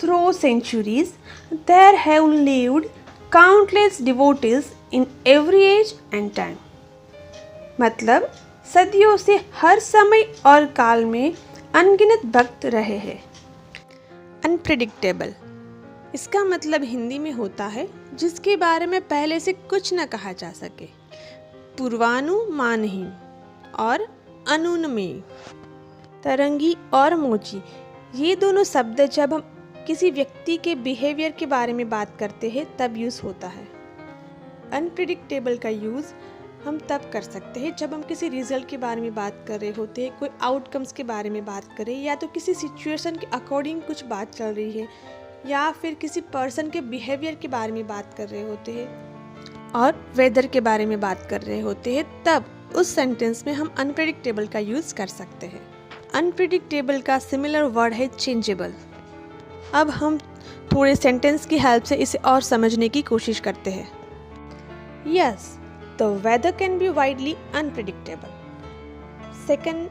Speaker 1: Through centuries, there have lived countless devotees in every age and time. मतलब सदियों से हर समय और काल में अनगिनत भक्त रहे हैं। अनप्रिडिक्टेबल, इसका मतलब हिंदी में होता है जिसके बारे में पहले से कुछ न कहा जा सके, पूर्वानुमानहीन और अनुनमेय। तरंगी और मोची, ये दोनों शब्द जब हम किसी व्यक्ति के बिहेवियर के बारे में बात करते हैं तब यूज़ होता है। अनप्रिडिक्टेबल का यूज़ हम तब कर सकते हैं जब हम किसी रिजल्ट के बारे में बात कर रहे होते हैं, कोई आउटकम्स के बारे में बात करें, या तो किसी सिचुएशन के अकॉर्डिंग कुछ बात चल रही है, या फिर किसी पर्सन के बिहेवियर के बारे में बात कर रहे होते हैं और वेदर के बारे में बात कर रहे होते हैं, तब उस सेंटेंस में हम अनप्रिडिक्टेबल का यूज़ कर सकते हैं। अनप्रिडिक्टेबल का सिमिलर वर्ड है चेंजेबल। अब हम थोड़े सेंटेंस की हेल्प से इसे और समझने की कोशिश करते हैं। Yes, the weather can be widely unpredictable. Second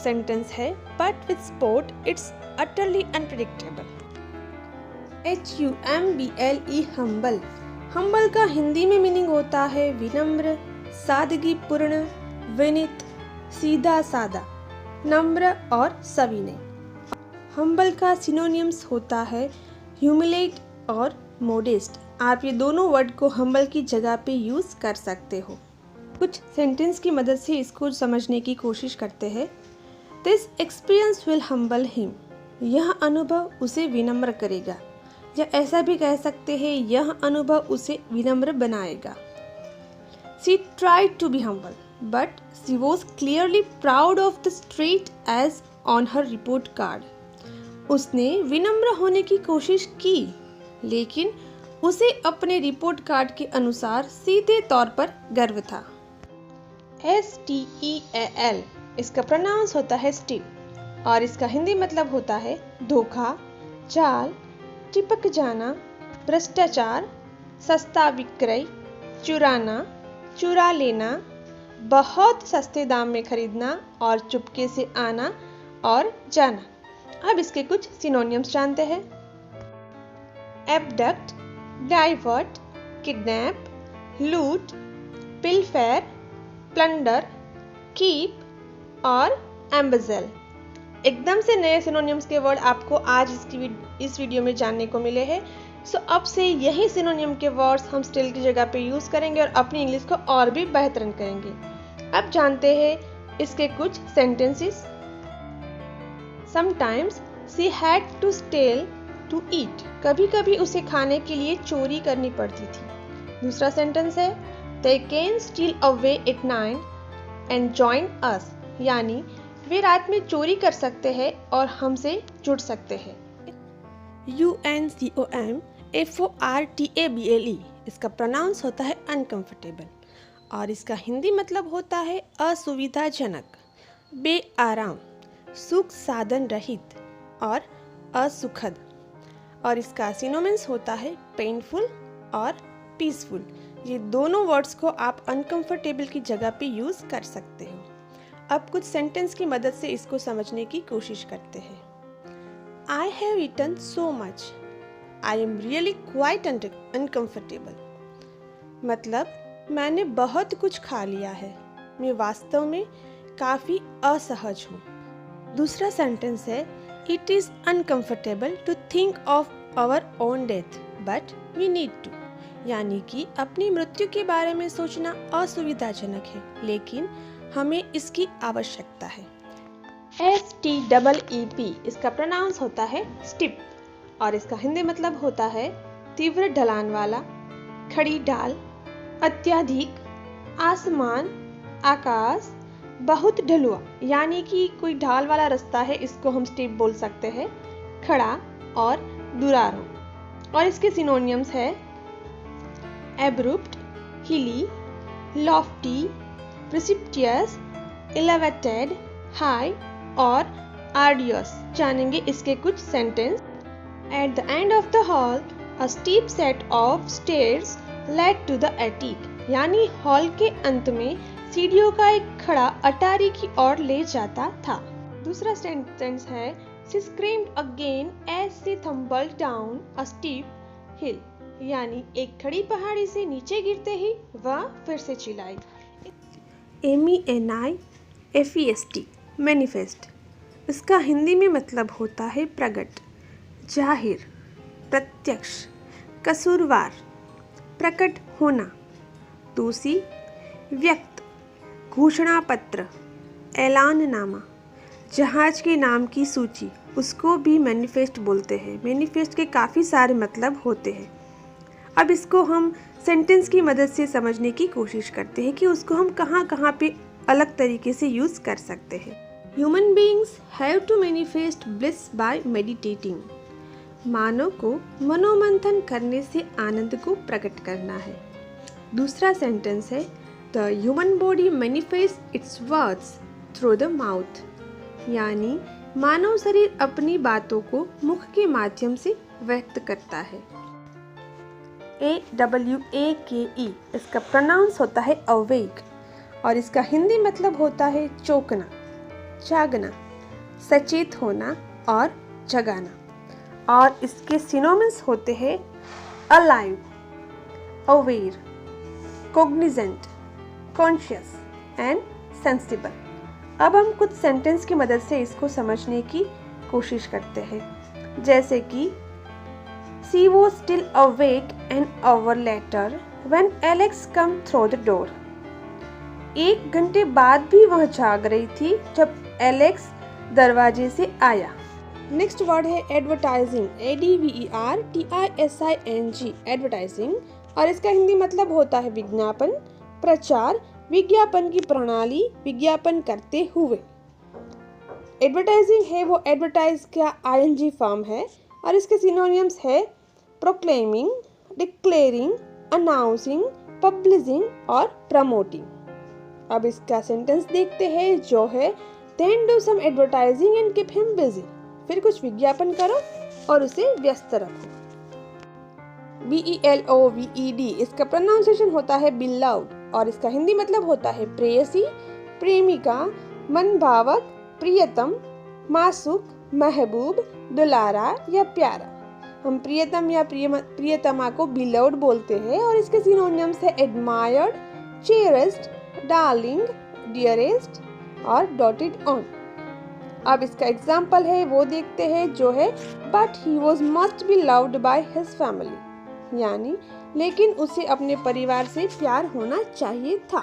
Speaker 1: sentence है but with sport it's utterly unpredictable. HUMBLE humble. Humble का हिंदी में मीनिंग होता है विनम्र, सादगीपूर्ण, विनीत, सीधा सादा, नम्र और सविनय। हम्बल का सिनोनिम्स होता है ह्यूमिलेट और मोडेस्ट। आप ये दोनों वर्ड को हम्बल की जगह पे यूज़ कर सकते हो। कुछ सेंटेंस की मदद से इसको समझने की कोशिश करते हैं। This experience will humble him. यह अनुभव उसे विनम्र करेगा, या ऐसा भी कह सकते हैं यह अनुभव उसे विनम्र बनाएगा। She tried to be humble, but she was clearly proud of the trait as on her report card. उसने विनम्र होने की कोशिश की, लेकिन उसे अपने रिपोर्ट कार्ड के अनुसार सीधे तौर पर गर्व था। STEAL इसका प्रोनाउंस होता है स्टील, और इसका हिंदी मतलब होता है धोखा, चाल, चिपक जाना, भ्रष्टाचार, सस्ता विक्रय, चुराना, चुरा लेना, बहुत सस्ते दाम में खरीदना और चुपके से आना और जाना। अब इसके कुछ सिनोनिम्स जानते हैं। एबडक्ट, डाइवर्ट, किडनैप, लूट, पिलफेयर, प्लंडर, कीप और एम्बेजल। एकदम से नए सिनोनिम्स के वर्ड आपको आज इस वीडियो में जानने को मिले हैं। सो अब से यही सिनोनिम के वर्ड्स हम स्टिल की जगह पे यूज़ करेंगे और अपनी इंग्लिश को और भी बेहतरीन करेंगे। अब जानते हैं इसके कुछ sentences. Sometimes she had to steal to eat. कभी कभी उसे खाने के लिए चोरी करनी पड़ती थी। दूसरा सेंटेंस है they can steel away at night and join us. यानी वे रात में चोरी कर सकते हैं और हमसे जुड़ सकते हैं। UNCOMFORTABLE इसका प्रोनाउंस होता है अनकंफर्टेबल, और इसका हिंदी मतलब होता है असुविधाजनक, बेआराम, सुख साधन रहित और असुखद। और इसका सिनोनिम्स होता है पेनफुल और पीसफुल। ये दोनों वर्ड्स को आप अनकंफर्टेबल की जगह पे यूज़ कर सकते हो। अब कुछ सेंटेंस की मदद से इसको समझने की कोशिश करते हैं। I have eaten so much. I am really quite uncomfortable. मतलब मैंने बहुत कुछ खा लिया है, मैं वास्तव में काफ़ी असहज हूँ। दूसरा सेंटेंस है It is uncomfortable to think of our own death, but we need to. यानी कि अपनी मृत्यु के बारे में सोचना असुविधाजनक है, लेकिन हमें इसकी आवश्यकता है। STEEP इसका प्रोनाउंस होता है स्टिप, और इसका हिंदी मतलब होता है तीव्र ढलान वाला, खड़ी ढाल, अत्यधिक, आसमान, आकाश, बहुत ढलुआ। यानी कि कोई ढाल वाला रास्ता है, इसको हम स्टिप बोल सकते हैं। खड़ा और दुरारो। और इसके सिनोनिम्स है एब्रुप्ट, हिली, लॉफ्टी, प्रिसिपिटियस, एलिवेटेड, हाई और आर्डियस। जानेंगे इसके कुछ sentence. At the end of the hall a steep set of stairs led to the attic. यानी हॉल के अंत में सीढ़ियों का एक खड़ा अटारी की ओर ले जाता था। दूसरा सेंटेंस है she screamed again as she tumbled down a steep hill. यानी एक खड़ी पहाड़ी से नीचे गिरते ही वह फिर से चिल्लाई। MENIFEST मैनिफेस्ट इसका हिंदी में मतलब होता है प्रकट, जाहिर, प्रत्यक्ष, कसूरवार, प्रकट होना, दोषी, व्यक्त, घोषणा पत्र, ऐलाननामा, जहाज के नाम की सूची, उसको भी मैनिफेस्ट बोलते हैं। मैनिफेस्ट के काफ़ी सारे मतलब होते हैं। अब इसको हम सेंटेंस की मदद से समझने की कोशिश करते हैं कि उसको हम कहाँ कहाँ पे अलग तरीके से यूज़ कर सकते हैं। Human beings have to manifest bliss by meditating. मानव को मनोमंथन करने से आनंद को प्रकट करना है। दूसरा सेंटेंस है the human body manifest it's words through the mouth, यानी मानव शरीर अपनी बातों को मुख के माध्यम से व्यक्त करता है। AWAKE इसका प्रोनाउंस होता है अवेक और इसका हिंदी मतलब होता है चौंकना, जागना, सचेत होना और जगाना। और इसके सिनोनिम्स होते हैं alive, aware, Cognizant, conscious and sensible. अब हम कुछ सेंटेंस की मदद से इसको समझने की कोशिश करते हैं, जैसे कि She was still awake an hour later when Alex came through the door. 1 घंटे बाद भी वह जाग रही थी जब एलेक्स दरवाजे से आया। नेक्स्ट वर्ड है एडवर्टाइजिंग, ADVERTISING, एडवर्टाइजिंग, और इसका हिंदी मतलब होता है विज्ञापन, प्रचार, विज्ञापन की प्रणाली, विज्ञापन करते हुए। एडवर्टाइजिंग है वो एडवर्टाइज का ING फॉर्म है और इसके सिनोनिम्स है प्रोक्लेमिंग, डिक्लेयरिंग, अनाउंसिंग, पब्लिशिंग और प्रमोटिंग। अब इसका सेंटेंस देखते हैं जो है then do some advertising and keep him busy. फिर कुछ विज्ञापन करो और उसे व्यस्त रखो। BELOVED इसका प्रोनाउंसिएशन होता है बिलव्ड और इसका हिंदी मतलब होता है प्रेयसी, प्रेमिका, मनभावक, प्रियतम, मासूक, महबूब, दुलारा या प्यारा। हम प्रियतम या प्रियतमा को बिलव्ड बोलते हैं और इसके सिनोनिम्स है एडमायर्ड, चेरिस्ड, डार्लिंग, डियरेस्ट और डॉटेड ऑन। अब इसका एग्जाम्पल है वो देखते हैं जो है but he was must be loved by his family, यानी लेकिन उसे अपने परिवार से प्यार होना चाहिए था।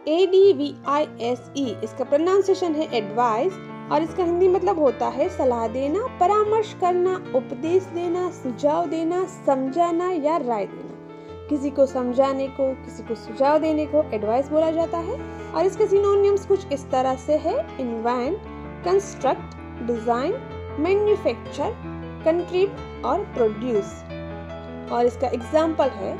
Speaker 1: ADVISE इसका प्रोनाउंसिएशन है एडवाइस और इसका हिंदी मतलब होता है सलाह देना, परामर्श करना, उपदेश देना, सुझाव देना, समझाना या राय देना। किसी को समझाने को, किसी को सुझाव देने को एडवाइस बोला जाता है और इसके सिनोनिम्स कुछ इस तरह से है invent, construct, design, manufacture, contribute और प्रोड्यूस। और इसका एग्जाम्पल है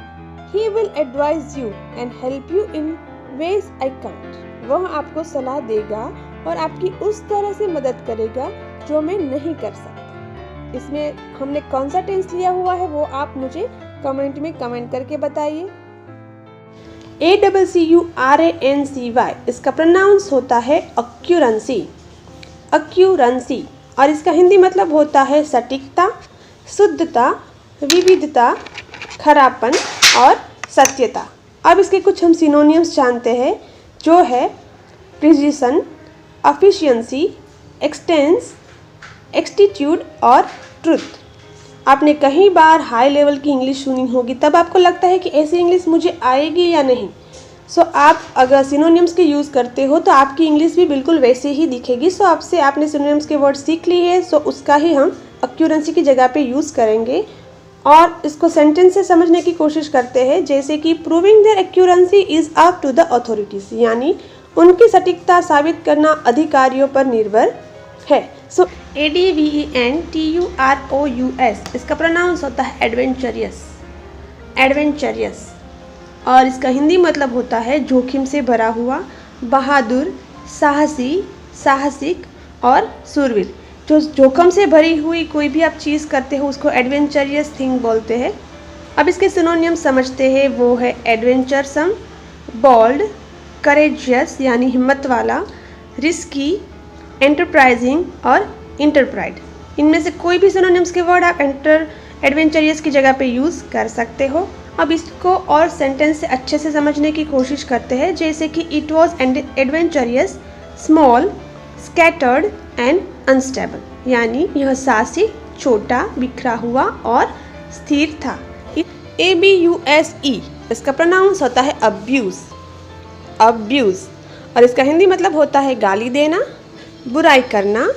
Speaker 1: he will advise you and help you in ways I can't. वह आपको सलाह देगा और आपकी उस तरह से मदद करेगा जो मैं नहीं कर सकता। इसमें हमने कौन सा टेंस लिया हुआ है वो आप मुझे कमेंट में कमेंट करके बताइए। ACCURANCY इसका प्रोनाउंस होता है अक्यूरेंसी, अक्यूरेंसी, और इसका हिंदी मतलब होता है सटीकता, शुद्धता, विविधता, खरापन और सत्यता। अब इसके कुछ हम सिनोनिम्स जानते हैं जो है प्रिसिशन, एफिशिएंसी, एक्सटेंस, एक्सटीट्यूड और ट्रुथ। आपने कई बार हाई लेवल की इंग्लिश सुनी होगी, तब आपको लगता है कि ऐसी इंग्लिश मुझे आएगी या नहीं। आप अगर सिनोनिम्स के यूज़ करते हो तो आपकी इंग्लिश भी बिल्कुल वैसे ही दिखेगी। आपने सिनोनिम्स के वर्ड सीख ली है, उसका ही हम अक्यूरेंसी की जगह पे यूज़ करेंगे और इसको सेंटेंस से समझने की कोशिश करते हैं, जैसे कि proving their accuracy is up to the authorities, यानी उनकी सटीकता साबित करना अधिकारियों पर निर्भर है। ADVENTUROUS इसका प्रोनाउंस होता है एडवेंचरियस, एडवेंचरियस, और इसका हिंदी मतलब होता है जोखिम से भरा हुआ, बहादुर, साहसी, साहसिक और शूरवीर। जो जोखिम से भरी हुई कोई भी आप चीज़ करते हो उसको एडवेंचरियस थिंग बोलते हैं। अब इसके सिनोनिम समझते हैं, वो है एडवेंचरसम, बोल्ड, करेजियस यानी हिम्मत वाला, रिस्की, एंटरप्राइजिंग और इंटरप्राइड। इनमें से कोई भी सिनोनिम्स के वर्ड आप एडवेंचरियस की जगह पे यूज़ कर सकते हो। अब इसको और सेंटेंस से अच्छे से समझने की कोशिश करते हैं, जैसे कि it was adventurous, small, scattered and unstable, यानी यह साहसिक, छोटा, बिखरा हुआ और स्थिर था। ABUSE इसका प्रोनाउंस होता है अब्यूज़, अब्यूज़, और इसका हिंदी मतलब होता है गाली देना, बुराई करना,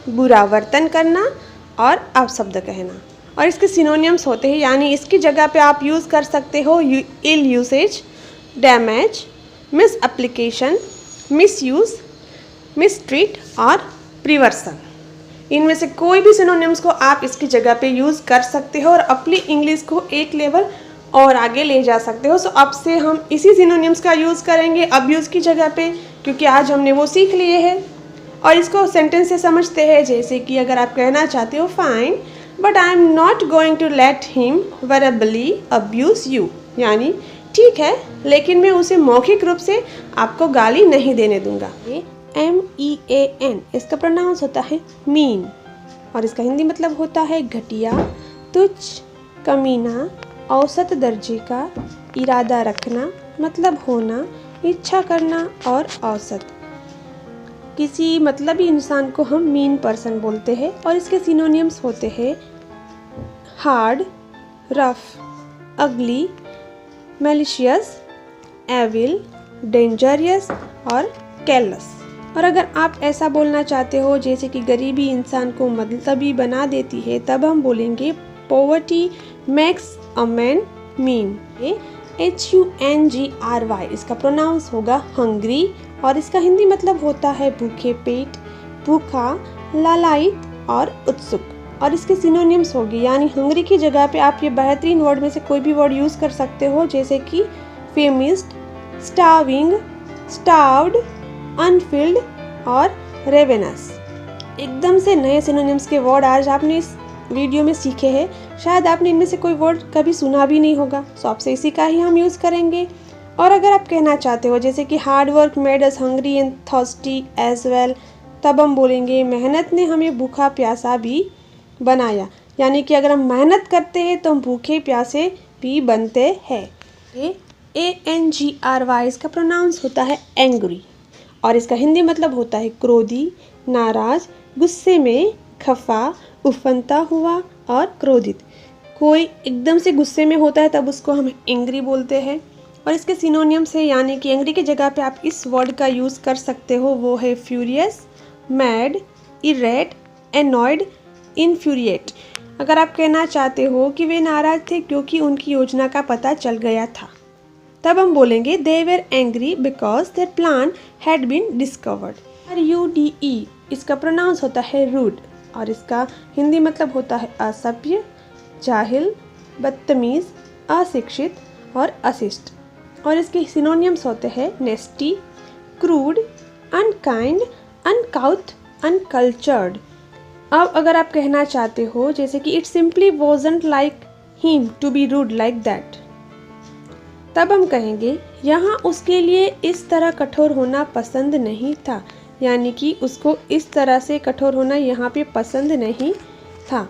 Speaker 1: बुरा वर्तन करना और अपशब्द कहना। और इसके सिनोनिम्स होते हैं, यानी इसकी जगह पे आप यूज़ कर सकते हो ill usage, damage, misapplication, misuse, mistreat और प्रिवर्सन। इनमें से कोई भी सिनोनिम्स को आप इसकी जगह पे यूज़ कर सकते हो और अपनी इंग्लिश को एक लेवल और आगे ले जा सकते हो। सो अब से हम इसी सिनोनिम्स का यूज़ करेंगे अब्यूज़ की जगह पे, क्योंकि आज हमने वो सीख लिए हैं। और इसको सेंटेंस से समझते हैं, जैसे कि अगर आप कहना चाहते हो fine but I am not going to let him verbally abuse you, यानी ठीक है लेकिन मैं उसे मौखिक रूप से आपको गाली नहीं देने दूंगा। MEAN इसका प्रोनाउंस होता है मीन और इसका हिंदी मतलब होता है घटिया, तुच्छ, कमीना, औसत दर्जे का, इरादा रखना, मतलब होना, इच्छा करना और औसत। किसी मतलबी इंसान को हम मीन पर्सन बोलते हैं और इसके सिनोनिम्स होते हैं हार्ड, रफ, अगली, मैलिशियस, एविल, डेंजरियस और केयरलेस। और अगर आप ऐसा बोलना चाहते हो जैसे कि गरीबी इंसान को मतलबी बना देती है, तब हम बोलेंगे poverty makes a man mean. HUNGRY इसका प्रोनाउंस होगा हंग्री और इसका हिंदी मतलब होता है भूखे पेट, भूखा, लालायित और उत्सुक। और इसके सिनोनिम्स होगी, यानी हंग्री की जगह पे आप ये बेहतरीन वर्ड में से कोई भी वर्ड यूज़ कर सकते हो, जैसे कि फेमिस्ट, स्टार्विंग, स्टार्व्ड, अनफिल्ड और रेवेनस। एकदम से नए सिनोनिम्स के वर्ड आज आपने इस वीडियो में सीखे हैं। शायद आपने इनमें से कोई वर्ड कभी सुना भी नहीं होगा, सो आपसे इसी का ही हम यूज़ करेंगे। और अगर आप कहना चाहते हो जैसे कि hard work made us hungry and thirsty as well, तब हम बोलेंगे मेहनत ने हमें भूखा प्यासा भी बनाया, यानी कि अगर हम मेहनत करते हैं तो हम भूखे प्यासे भी बनते हैं। ANGRY इसका प्रोनाउंस होता है एंग्री और इसका हिंदी मतलब होता है क्रोधी, नाराज, गुस्से में, खफा, उफनता हुआ और क्रोधित। कोई एकदम से गुस्से में होता है तब उसको हम एंग्री बोलते हैं। और इसके सिनोनिम्स है, यानी कि एंग्री की जगह पे आप इस वर्ड का यूज़ कर सकते हो, वो है फ्यूरियस, मैड, इरेट, एनॉयड, इन्फ्यूरिएट। अगर आप कहना चाहते हो कि वे नाराज थे क्योंकि उनकी योजना का पता चल गया था, तब हम बोलेंगे they were angry because their plan had been discovered. RUDE इसका प्रोनाउंस होता है रूड और इसका हिंदी मतलब होता है असभ्य, जाहिल, बदतमीज़, अशिक्षित और अशिष्ट। और इसके सिनोनिम्स होते हैं nasty, crude, unkind, uncouth, uncultured. अब अगर आप कहना चाहते हो जैसे कि it simply wasn't like him to be rude like that, तब हम कहेंगे यहाँ उसके लिए इस तरह कठोर होना पसंद नहीं था, यानी कि उसको इस तरह से कठोर होना यहाँ पे पसंद नहीं था।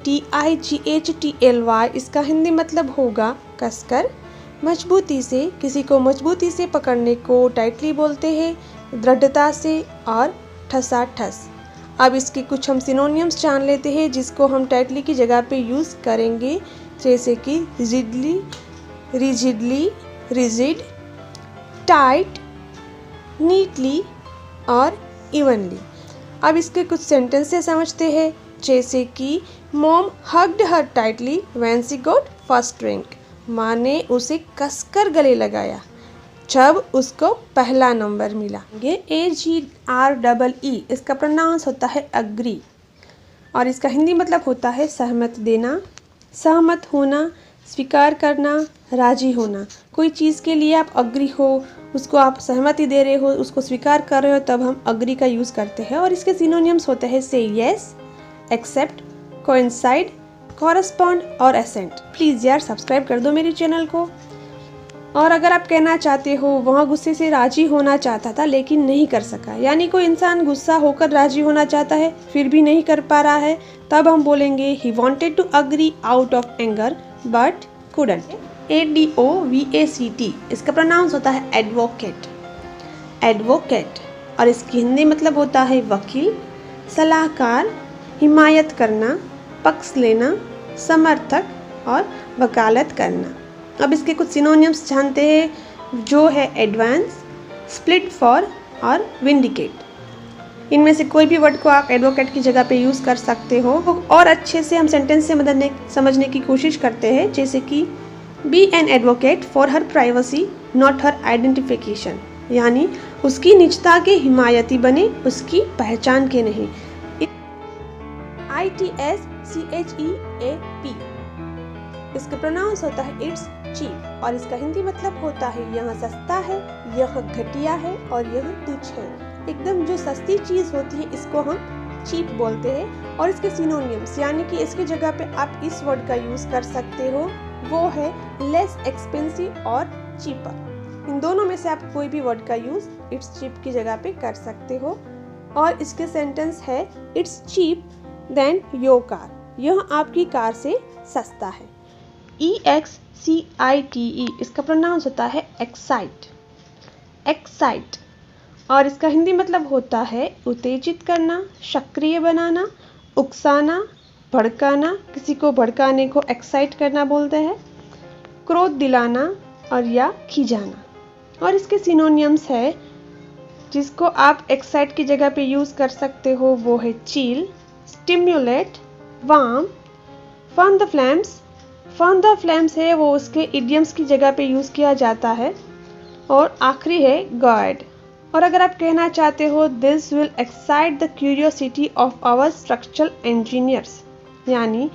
Speaker 1: TIGHTLY इसका हिंदी मतलब होगा कसकर, मजबूती से, किसी को मजबूती से पकड़ने को टाइटली बोलते हैं, दृढ़ता से और ठसाठस। अब इसके कुछ हम सिनोनिम्स जान लेते हैं जिसको हम टाइटली की जगह पे यूज़ करेंगे, जैसे कि rigidly, rigidly, rigid, tight, neatly और इवनली। अब इसके कुछ सेंटेंसेस समझते हैं, जैसे कि mom hugged her tightly when she got first rank. माँ ने उसे कसकर गले लगाया जब उसको पहला नंबर मिला। ये AGREE इसका प्रोनाउंस होता है अग्री और इसका हिंदी मतलब होता है सहमत देना, सहमत होना, स्वीकार करना, राजी होना। कोई चीज़ के लिए आप अग्री हो, उसको आप सहमति दे रहे हो, उसको स्वीकार कर रहे हो, तब हम अग्री का यूज़ करते हैं। और इसके सिनोनिम्स होते हैं से येस, एक्सेप्ट, कोइंसाइड, कॉरस्पॉन्ड और एसेंट। प्लीज़ यार सब्सक्राइब कर दो मेरे चैनल को। और अगर आप कहना चाहते हो वहाँ गुस्से से राजी होना चाहता था लेकिन नहीं कर सका, यानी कोई इंसान गुस्सा होकर राजी होना चाहता है फिर भी नहीं कर पा रहा है, तब हम बोलेंगे he wanted to agree out of anger but couldn't। ADOVACT इसका प्रोनाउंस होता है एडवोकेट, एडवोकेट और इसकी हिंदी मतलब होता है वकील, सलाहकार, हिमायत करना, पक्ष लेना, समर्थक और वकालत करना। अब इसके कुछ सिनोनिम्स जानते हैं, जो है एडवांस, स्प्लिट फॉर और विंडिकेट। इनमें से कोई भी वर्ड को आप एडवोकेट की जगह पे यूज़ कर सकते हो। और अच्छे से हम सेंटेंस से समझने की कोशिश करते हैं, जैसे कि be an advocate for her privacy not her identification, यानी उसकी निजता के हिमायती बने, उसकी पहचान के नहीं। ITSCHEAP इसका प्रोनाउंस होता है इट्स चीप, और इसका हिंदी मतलब होता है यह सस्ता है, यह घटिया है और यह तुच्छ है। एकदम जो सस्ती चीज़ होती है इसको हम चीप बोलते हैं। और इसके सिनोनिम्स, यानी कि इसकी जगह पे आप इस वर्ड का यूज़ कर सकते हो, वो है लेस एक्सपेंसिव और चीपर। इन दोनों में से आप कोई भी वर्ड का यूज़ इट्स चीप की जगह पे कर सकते हो। और इसके सेंटेंस है it's cheap then your car, यह आपकी कार से सस्ता है। EXCITE इसका प्रोनाउंस होता है एक्साइट, एक्साइट, और इसका हिंदी मतलब होता है उत्तेजित करना, सक्रिय बनाना, उकसाना, भड़काना। किसी को भड़काने को एक्साइट करना बोलते हैं। क्रोध दिलाना और या खिजाना। और इसके सिनोनिम्स है जिसको आप एक्साइट की जगह पे यूज़ कर सकते हो, वो है chill, stimulate, warm, fan the flames. Fan the flames है वो उसके इडियम्स की जगह पे यूज़ किया जाता है। और आखिरी है गाइड। और अगर आप कहना चाहते हो this will excite the curiosity of our structural engineers, यानी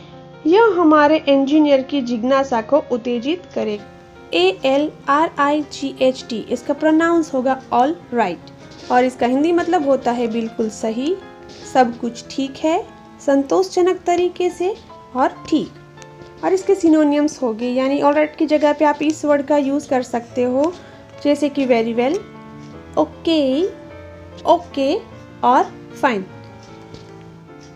Speaker 1: यह हमारे इंजीनियर की जिज्ञासा को उत्तेजित करेगा। ALRIGHT इसका प्रोनाउंस होगा ऑल राइट, और इसका हिंदी मतलब होता है बिल्कुल सही, सब कुछ ठीक है, संतोषजनक तरीके से और ठीक। और इसके सिनोनिम्स हो गए, यानी ऑल राइट की जगह पे आप इस वर्ड का यूज़ कर सकते हो, जैसे कि वेरी वेल, ओके, ओके और फाइन।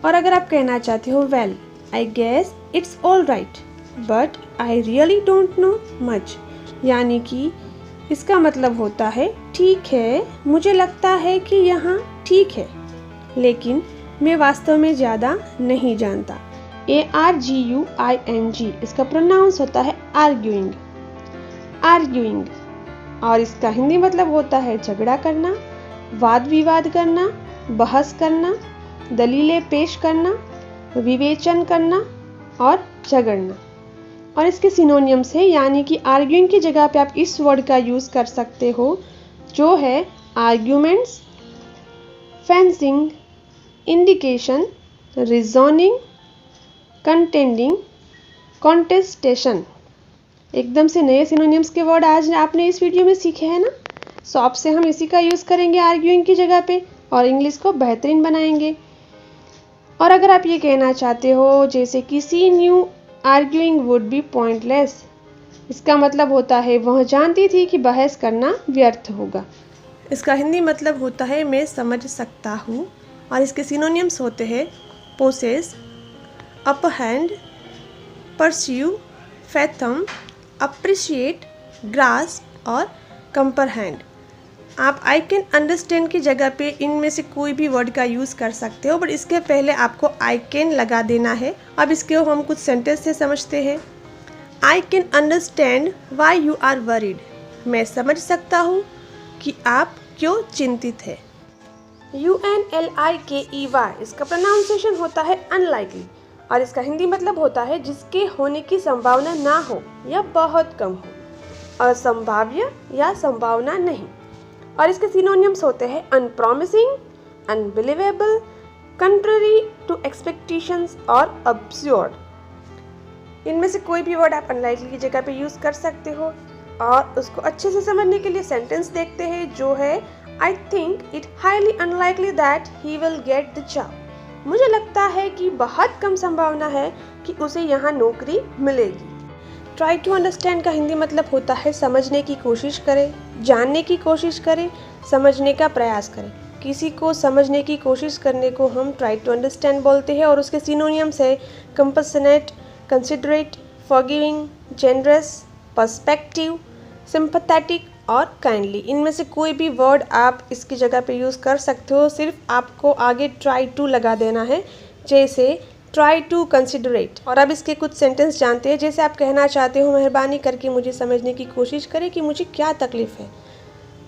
Speaker 1: और अगर आप कहना चाहते हो well, I guess it's all right but I really don't know much, यानी कि इसका मतलब होता है ठीक है, मुझे लगता है कि यहाँ ठीक है, लेकिन मैं वास्तव में ज़्यादा नहीं जानता। ARGUING इसका प्रोनाउंस होता है आर्ग्यूइंग, आर्ग्यूइंग, और इसका हिंदी मतलब होता है झगड़ा करना, वाद विवाद करना, बहस करना, दलीलें पेश करना, विवेचन करना और झगड़ना। और इसके सिनोनिम्स है, यानी कि आर्ग्यूइंग की जगह पे आप इस वर्ड का यूज़ कर सकते हो, जो है आर्ग्यूमेंट्स, फेंसिंग, इंडिकेशन, रिजोनिंग, कंटेंडिंग, कॉन्टेस्टेशन। एकदम से नए सिनोनिम्स के वर्ड आज आपने इस वीडियो में सीखे हैं ना। सो अब से हम इसी का यूज़ करेंगे आर्ग्यूइंग की जगह पे और इंग्लिश को बेहतरीन बनाएंगे। और अगर आप ये कहना चाहते हो जैसे कि she knew arguing would be pointless, इसका मतलब होता है वह जानती थी कि बहस करना व्यर्थ होगा। इसका हिंदी मतलब होता है मैं समझ सकता हूँ। और इसके सिनोनिम्स होते हैं possess, upper hand, pursue, fathom, appreciate, grasp और कंपर हैंड। आप आई कैन अंडरस्टैंड की जगह पे इनमें से कोई भी वर्ड का यूज़ कर सकते हो, बट इसके पहले आपको आई कैन लगा देना है। अब इसके हम कुछ सेंटेंस से समझते हैं। I can understand why you are worried, मैं समझ सकता हूँ कि आप क्यों चिंतित है। UNLIKEY इसका प्रोनाउंसिएशन होता है अनलाइकली, और इसका हिंदी मतलब होता है जिसके होने की संभावना ना हो या बहुत कम हो, असंभाव्य या संभावना नहीं। और इसके सिनोनिम्स होते हैं अनप्रॉमिसिंग, अनबिलीवेबल, कंट्ररी टू एक्सपेक्टेशंस और अब्सर्ड। इनमें से कोई भी वर्ड आप अनलाइकली की जगह पे यूज़ कर सकते हो। और उसको अच्छे से समझने के लिए सेंटेंस देखते हैं, जो है I think it highly unlikely that he will get the job, मुझे लगता है कि बहुत कम संभावना है कि उसे यहाँ नौकरी मिलेगी। ट्राई टू अंडरस्टैंड का हिंदी मतलब होता है समझने की कोशिश करें, जानने की कोशिश करें, समझने का प्रयास करें। किसी को समझने की कोशिश करने को हम ट्राई टू अंडरस्टैंड बोलते हैं। और उसके सिनोनिम्स है compassionate, considerate, forgiving, generous, perspective, sympathetic और काइंडली। इनमें से कोई भी वर्ड आप इसकी जगह पे यूज़ कर सकते हो, सिर्फ आपको आगे ट्राई टू लगा देना है, जैसे ट्राई टू कंसिडरेट। और अब इसके कुछ सेंटेंस जानते हैं। जैसे आप कहना चाहते हो मेहरबानी करके मुझे समझने की कोशिश करें कि मुझे क्या तकलीफ़ है।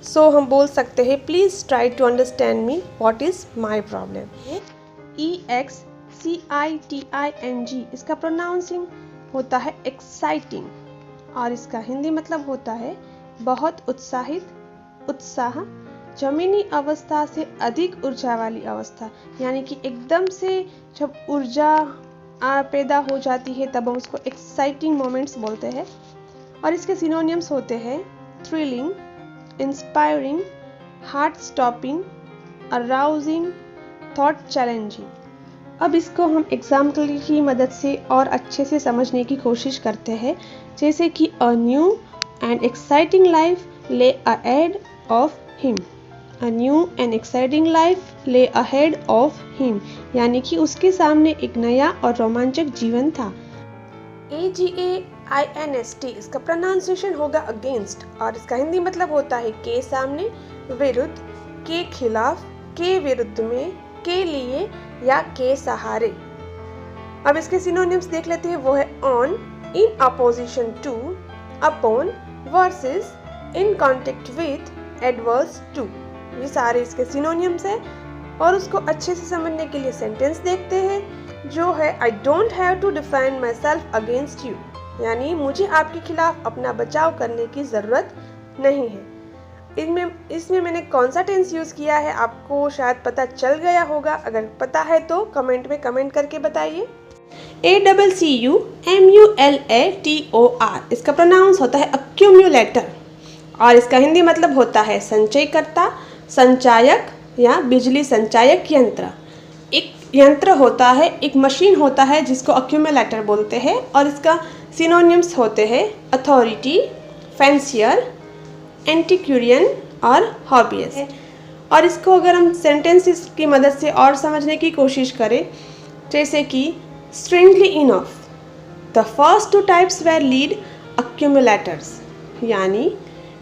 Speaker 1: सो हम बोल सकते हैं please try to understand me what is my problem. EXCITING इसका प्रोनाउंसिंग होता है एक्साइटिंग और इसका हिंदी मतलब होता है बहुत उत्साहित, उत्साह, जमीनी अवस्था से अधिक ऊर्जा वाली अवस्था, यानी कि एकदम से जब ऊर्जा पैदा हो जाती है तब हम उसको एक्साइटिंग मोमेंट्स बोलते हैं। और इसके सिनोनिम्स होते हैं thrilling, inspiring, heart stopping, arousing, thought challenging. अब इसको हम एग्जाम्पल की मदद से और अच्छे से समझने की कोशिश करते हैं, जैसे कि a new and exciting life lay ahead of him. A new and exciting life lay ahead of him, यानी कि उसके सामने एक नया और रोमांचक जीवन था। AGAINST इसका प्रोनाउंसिएशन होगा अगेंस्ट और इसका हिंदी मतलब होता है के सामने, विरुद्ध, के खिलाफ, के विरुद्ध में, के लिए या के सहारे। अब इसके सिनोनिम्स देख लेते हैं, वो है on, in opposition to, upon, versus, in contact with, adverse to. ये सारे इसके सिनोनिम्स हैं और उसको अच्छे से समझने के लिए सेंटेंस देखते हैं जो है I don't have to defend myself against you, यानी मुझे आपके खिलाफ अपना बचाव करने की ज़रूरत नहीं है। इसमें मैंने कौन सा टेंस यूज़ किया है आपको शायद पता चल गया होगा, अगर पता है तो कमेंट में कमेंट करके बताइए। ACCUMULATOR इसका प्रोनाउंस होता है अक्यूम्युलेटर और इसका हिंदी मतलब होता है संचयकर्ता, संचायक या बिजली संचायक यंत्र। एक यंत्र होता है, एक मशीन होता है जिसको अक्यूमुलेटर बोलते हैं और इसका सिनोनिम्स होते हैं अथॉरिटी, फैंसियर, एंटिक्यूरियन और हॉबीइस्ट। और इसको अगर हम सेंटेंसेस की मदद से और समझने की कोशिश करें, जैसे कि strangely enough the first two types were lead accumulators, यानी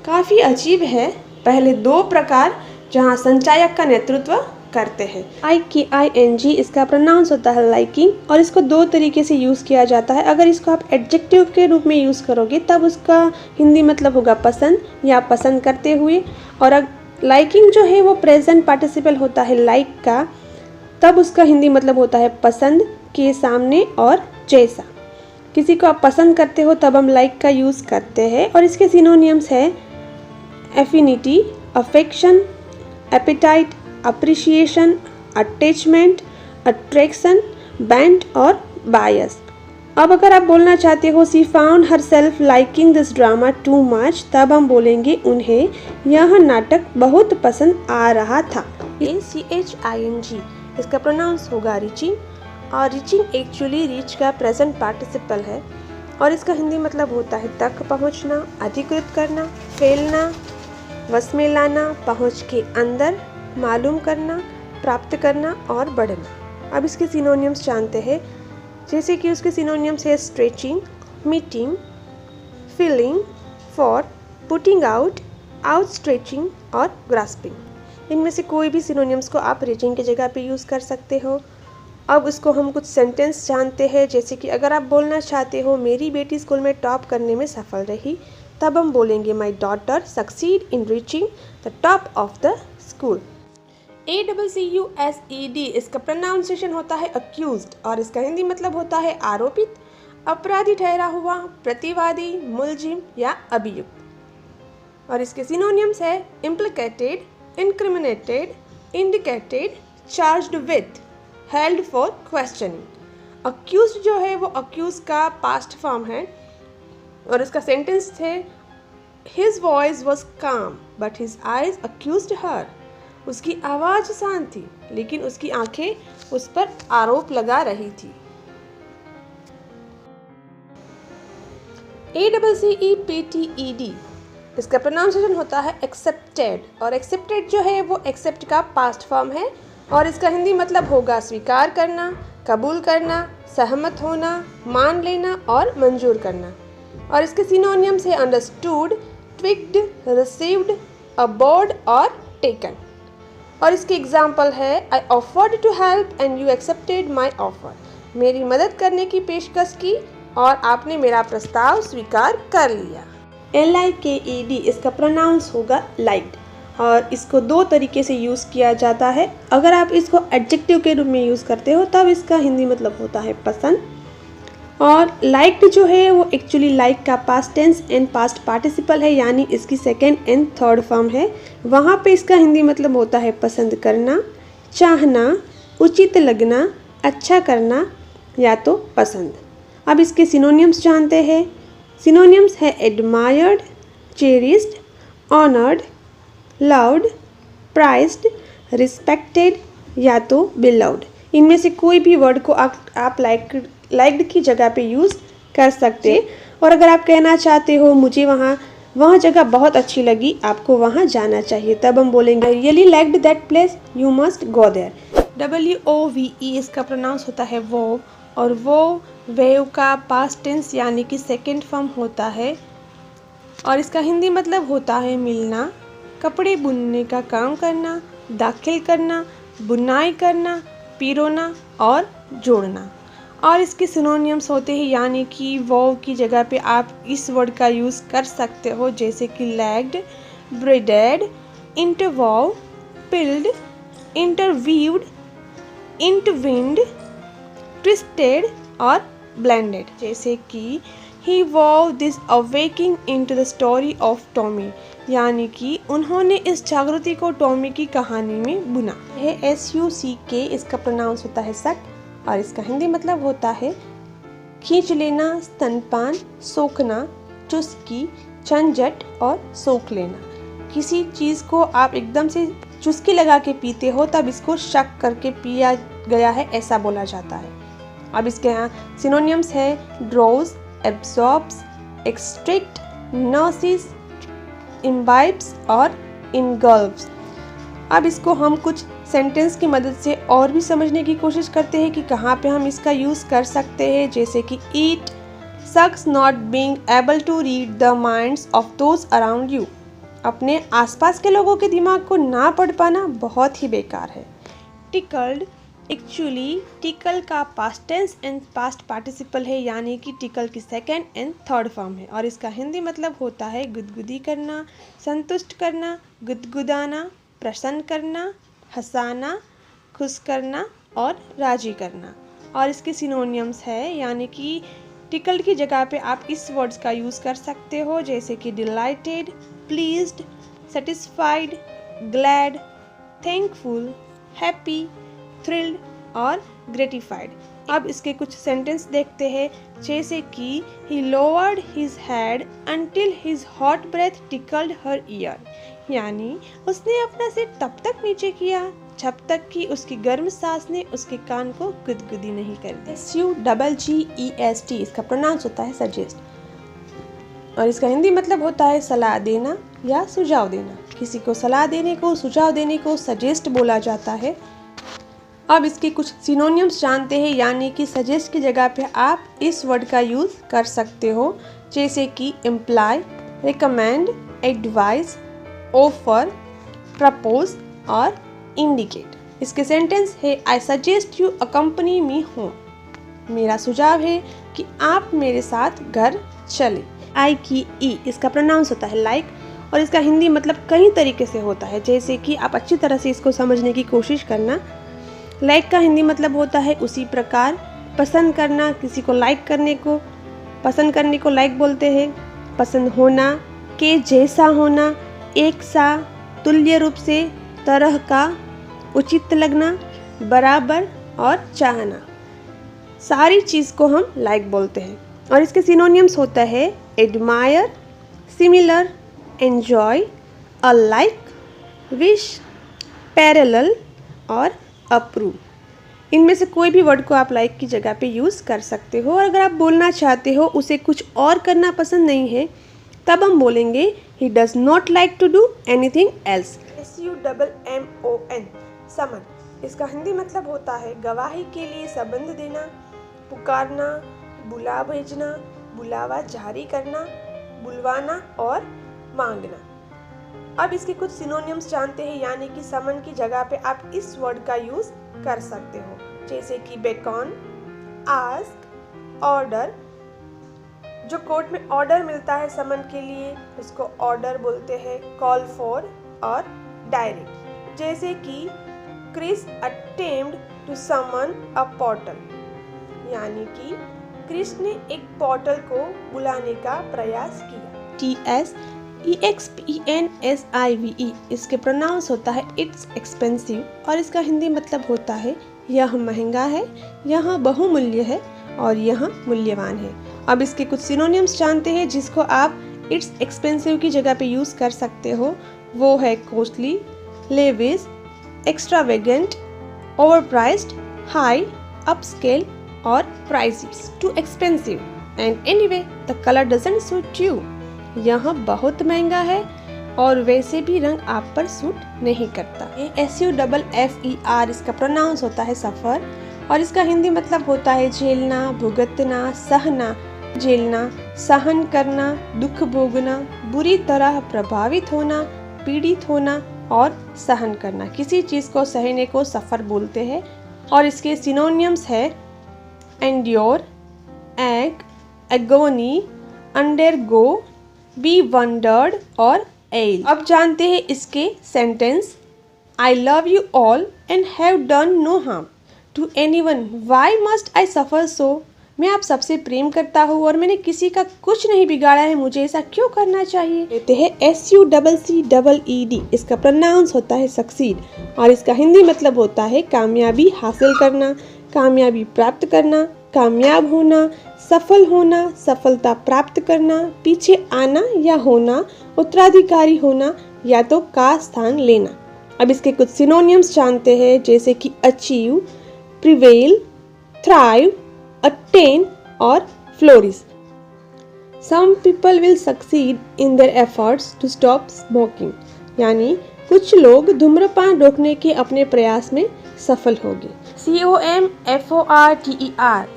Speaker 1: काफ़ी अजीब है पहले दो प्रकार जहाँ संचायक का नेतृत्व करते हैं। IKING इसका प्रोनाउंस होता है लाइकिंग और इसको दो तरीके से यूज़ किया जाता है। अगर इसको आप एडजेक्टिव के रूप में यूज़ करोगे तब उसका हिंदी मतलब होगा पसंद या पसंद करते हुए, और लाइकिंग जो है वो प्रेजेंट पार्टिसिपल होता है लाइक का, तब उसका हिंदी मतलब होता है पसंद के सामने और जैसा। किसी को आप पसंद करते हो तब हम लाइक का यूज़ करते हैं और इसके सिनोनिम्स है affinity, affection, appetite, appreciation, attachment, attraction, bent और बायस। अब अगर आप बोलना चाहते हो she found herself liking this drama too much, तब हम बोलेंगे उन्हें यह नाटक बहुत पसंद आ रहा था। ACHING इसका प्रोनाउंस होगा रीचिंग और रीचिंग एक्चुअली रीच का प्रेजेंट पार्टिसिपल है और इसका हिंदी मतलब होता है तक पहुंचना, अधिकृत करना, फैलना, वश में लाना, पहुंच के अंदर, मालूम करना, प्राप्त करना और बढ़ना। अब इसके सिनोनिम्स जानते हैं, जैसे कि उसके सिनोनिम्स है stretching, meeting, feeling, for, putting out, out stretching और ग्रास्पिंग। इनमें से कोई भी सिनोनिम्स को आप रीचिंग की जगह पे यूज़ कर सकते हो। अब इसको हम कुछ सेंटेंस जानते हैं, जैसे कि अगर आप बोलना चाहते हो मेरी बेटी स्कूल में टॉप करने में सफल रही, तब हम बोलेंगे my daughter succeed in reaching the top of the school. ACCUSED इसका प्रोनाउंसिएशन होता है अक्यूज्ड और इसका हिंदी मतलब होता है आरोपित, अपराधी ठहरा हुआ, प्रतिवादी, मुलजिम या अभियुक्त। और इसके सिनोनिम्स है implicated, incriminated, indicated, charged with, held for questioning. Accused जो है वो अक्यूज का पास्ट फॉर्म है और इसका सेंटेंस है हिज वॉइस वॉज काम बट हिज आइज अक्यूज्ड हर। उसकी आवाज़ शांत थी लेकिन उसकी आंखें उस पर आरोप लगा रही थी। ACCEPTED इसका प्रोनाउंसिएशन होता है एक्सेप्टेड और एक्सेप्टेड जो है वो एक्सेप्ट का पास्ट फॉर्म है और इसका हिंदी मतलब होगा स्वीकार करना, कबूल करना, सहमत होना, मान लेना और मंजूर करना। और इसके सिनोनिम्स है अंडरस्टूड, ट्विक्ड, रिसीव्ड, अबोर्ड और टेकन। और इसके एग्जाम्पल है I offered to help and you accepted my offer. मेरी मदद करने की पेशकश की और आपने मेरा प्रस्ताव स्वीकार कर लिया। LIKED इसका प्रोनाउंस होगा लाइक्ड और इसको दो तरीके से यूज़ किया जाता है। अगर आप इसको एडजेक्टिव के रूप में यूज़ करते हो तब इसका हिंदी मतलब होता है पसंद। और लाइक्ड जो है वो एक्चुअली लाइक का past tense and past participle है, यानी इसकी सेकेंड एंड थर्ड फॉर्म है। वहाँ पे इसका हिंदी मतलब होता है पसंद करना, चाहना, उचित लगना, अच्छा करना या तो पसंद। अब इसके सिनोनिम्स जानते हैं। सिनोनिम्स है admired, cherished, honoured, loved, prized, respected या तो बिलव्ड। इनमें से कोई भी वर्ड को आप लाइक्ड की जगह पे यूज़ कर सकते हैं। और अगर आप कहना चाहते हो मुझे वहाँ जगह बहुत अच्छी लगी, आपको वहाँ जाना चाहिए, तब हम बोलेंगे I really liked that place, you must go there. WOVE इसका प्रोनाउंस होता है वो, और वो वेव का पास्ट टेंस यानी कि सेकेंड फॉर्म होता है। और इसका हिंदी मतलब होता है मिलना, कपड़े बुनने का काम करना, दाखिल करना, बुनाई करना, पिरोना और जोड़ना। और इसके सिनोनिम्स होते हैं, यानी कि वो की जगह पे आप इस वर्ड का यूज़ कर सकते हो, जैसे कि laid, braided, interwove, plied, interweaved, interwind, twisted और ब्लेंडेड। जैसे कि he wove this awakening into the story of Tommy, यानी कि उन्होंने इस जागृति को टॉमी की कहानी में बुना है। SUCK इसका प्रोनाउंस होता है सक, और इसका हिंदी मतलब होता है खींच लेना, स्तनपान, सोखना, चुस्की, झंझट और सोख लेना। किसी चीज़ को आप एकदम से चुस्की लगा के पीते हो तब इसको शक करके पिया गया है, ऐसा बोला जाता है। अब इसके यहाँ सिनोनिम्स है ड्रोज, एब्जॉर्ब्स, एक्सट्रैक्ट, नर्सिस, इम्बाइब्स और इनगल्व्स। अब इसको हम कुछ सेंटेंस की मदद से और भी समझने की कोशिश करते हैं कि कहाँ पे हम इसका यूज़ कर सकते हैं। जैसे कि it sucks not being able to read the minds of those around you, अपने आसपास के लोगों के दिमाग को ना पढ़ पाना बहुत ही बेकार है। टिकल्ड एक्चुअली टिकल का past tense and past participle है, यानी कि टिकल की सेकेंड एंड थर्ड फॉर्म है। और इसका हिंदी मतलब होता है गुदगुदी करना, संतुष्ट करना, गुदगुदाना, प्रसन्न करना, हंसाना, खुश करना और राजी करना। और इसके सिनोनिम्स है, यानी कि टिकल्ड की जगह पे आप इस वर्ड्स का यूज़ कर सकते हो, जैसे कि delighted, pleased, satisfied, glad, thankful, happy, thrilled और ग्रेटिफाइड। अब इसके कुछ सेंटेंस देखते हैं, जैसे कि he lowered his head until his hot breath tickled her ear, यानी उसने अपना सिर तब तक नीचे किया जब तक कि उसकी गर्म सांस ने उसके कान को गुदगुदी नहीं कर दी। SUGGEST इसका प्रोनाउंस होता है सजेस्ट, और इसका हिंदी मतलब होता है सलाह देना या सुझाव देना। किसी को सलाह देने को, सुझाव देने को सजेस्ट बोला जाता है। अब इसके कुछ सिनोनिम्स जानते हैं, यानी कि सजेस्ट की जगह पे आप इस वर्ड का यूज़ कर सकते हो, जैसे कि imply, recommend, advice, offer, propose और इंडिकेट। इसके सेंटेंस है I suggest you accompany me home, मेरा सुझाव है कि आप मेरे साथ घर चलें। आई की ई इसका प्रोनाउंस होता है लाइक, और इसका हिंदी मतलब कई तरीके से होता है, जैसे कि आप अच्छी तरह से इसको समझने की कोशिश करना। लाइक का हिंदी मतलब होता है उसी प्रकार, पसंद करना, किसी को लाइक करने को पसंद करने को लाइक बोलते हैं। पसंद होना, के जैसा होना, एक सा, तुल्य रूप से, तरह का, उचित लगना, बराबर और चाहना, सारी चीज़ को हम लाइक बोलते हैं। और इसके सिनोनिम्स होता है admire, similar, enjoy, alike, wish, parallel और अप्रूव। इनमें से कोई भी वर्ड को आप लाइक की जगह पे यूज़ कर सकते हो। और अगर आप बोलना चाहते हो उसे कुछ और करना पसंद नहीं है, तब हम बोलेंगे he does not like to do anything else. SUMMON summon, इसका हिंदी मतलब होता है गवाही के लिए संबंध देना, पुकारना, बुला भेजना, बुलावा जारी करना, बुलवाना और मांगना। अब इसके कुछ सिनोनिम्स जानते हैं, यानी कि समन की जगह पे आप इस वर्ड का यूज़ कर सकते हो, जैसे कि बेकॉन, आस्क, ऑर्डर। जो कोर्ट में ऑर्डर मिलता है समन के लिए उसको ऑर्डर बोलते हैं, कॉल फॉर और डायरेक्ट, जैसे कि Chris attempt to summon a portal, यानी कि क्रिस ने एक पोर्टल को बुलाने का प्रयास किया। TSEXPENSIVE इसके प्रोनाउंस होता है इट्स एक्सपेंसिव, और इसका हिंदी मतलब होता है यह महंगा है, यह बहुमूल्य है और यह मूल्यवान है। अब इसके कुछ सिनोनिम्स जानते हैं जिसको आप इट्स एक्सपेंसिव की जगह पे यूज कर सकते हो। वो है costly, lavish, extravagant, overpriced, high, upscale और pricey. Too expensive and anyway the colour doesn't suit you, यह बहुत महंगा है और वैसे भी रंग आप पर सूट नहीं करता। ये SUFFER इसका प्रोनाउंस होता है सफर, और इसका हिंदी मतलब होता है झेलना, भुगतना, सहना। झेलना, सहन करना, दुख भोगना, बुरी तरह प्रभावित होना, पीड़ित होना और सहन करना। किसी चीज को सहने को सफर बोलते हैं। और इसके सिनोनिम्स है endure, ache, agony, undergo, be wounded और एल। अब जानते हैं इसके sentence. I love you all and have done no harm to anyone, why must I suffer so. मैं आप सबसे प्रेम करता हूँ और मैंने किसी का कुछ नहीं बिगाड़ा है, मुझे ऐसा क्यों करना चाहिए। कहते हैं SUCCEED इसका प्रोनाउंस होता है सक्सीड, और इसका हिंदी मतलब होता है कामयाबी हासिल करना, कामयाबी प्राप्त करना, कामयाब होना, सफल होना, सफलता प्राप्त करना, पीछे आना या होना, उत्तराधिकारी होना या तो का स्थान लेना। अब इसके कुछ सिनोनिम्स जानते हैं, जैसे कि अचीव, प्रिवेल, थ्राइव, attain और flourish. Some people will succeed in their efforts to stop smoking, यानी कुछ लोग धूम्रपान रोकने के अपने प्रयास में सफल होंगे। COMFORTER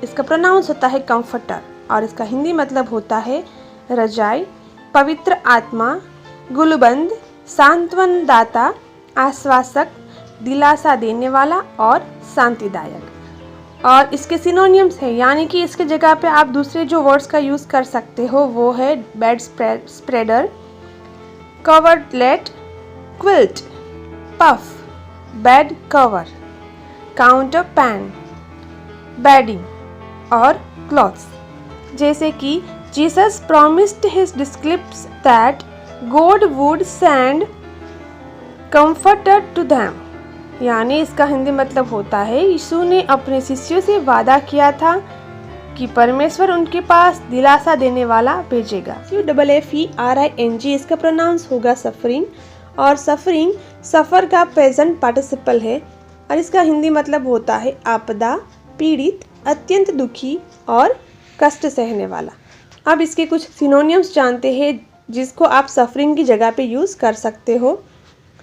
Speaker 1: इसका प्रोनाउंस होता है कंफर्टर, और इसका हिंदी मतलब होता है रजाई, पवित्र आत्मा, गुलबंद, सांत्वनदाता, आश्वासक, दिलासा देने वाला और शांतिदायक। और इसके सिनोनिम्स है, यानी कि इसके जगह पे आप दूसरे जो वर्ड्स का यूज़ कर सकते हो वो है bed spreader, coverlet, quilt, puff, bed cover, counterpane, bedding और क्लॉथ्स। जैसे कि Jesus promised his disciples that God would send comforter to them, यानी इसका हिंदी मतलब होता है यीशु ने अपने शिष्यों से वादा किया था कि परमेश्वर उनके पास दिलासा देने वाला भेजेगा। SUFFERING इसका प्रोनाउंस होगा सफरिंग, और सफरिंग सफर का प्रेजेंट पार्टिसिपल है, और इसका हिंदी मतलब होता है आपदा, पीड़ित, अत्यंत दुखी और कष्ट सहने वाला। अब इसके कुछ सिनोनिम्स जानते हैं जिसको आप सफरिंग की जगह पे यूज़ कर सकते हो,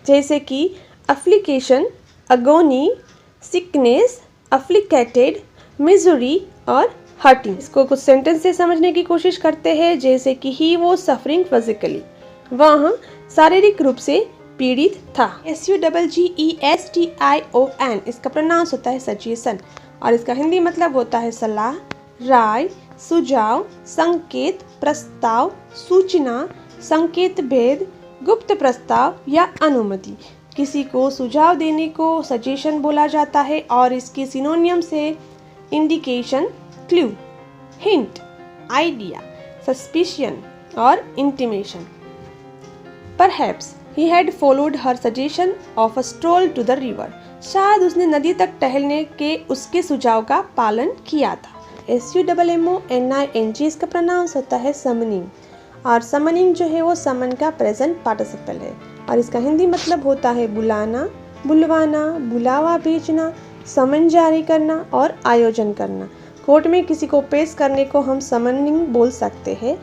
Speaker 1: जैसे कि अफ्लिकेशन, अगोनी, सिकनेस, अफ्लिकेटेड, मिजरी और हर्टिंग। इसको कुछ सेंटेंस से समझने की कोशिश करते हैं, जैसे कि ही वो सफरिंग फिजिकली, वह शारीरिक रूप से पीड़ित था। SUGGESTION इसका प्रोनाउंस होता है सजेशन, और इसका हिंदी मतलब होता है सलाह, राय, सुझाव, संकेत, प्रस्ताव, सूचना, संकेत भेद, गुप्त प्रस्ताव या अनुमति। किसी को सुझाव देने को सजेशन बोला जाता है, और इसके सिनोनिम्स है indication, clue, hint, idea, suspicion और intimation. Perhaps he had followed her suggestion of a stroll to the river. शायद उसने नदी तक टहलने के उसके सुझाव का पालन किया था। SUMMONING इसका प्रोनाउंस होता है समनिंग, और समनिंग जो है वो समन का प्रेजेंट पार्टिसिपल है, और इसका हिंदी मतलब होता है बुलाना, बुलवाना, बुलावा भेजना, समन जारी करना और आयोजन करना। कोर्ट में किसी को पेश करने को हम समनिंग बोल सकते हैं,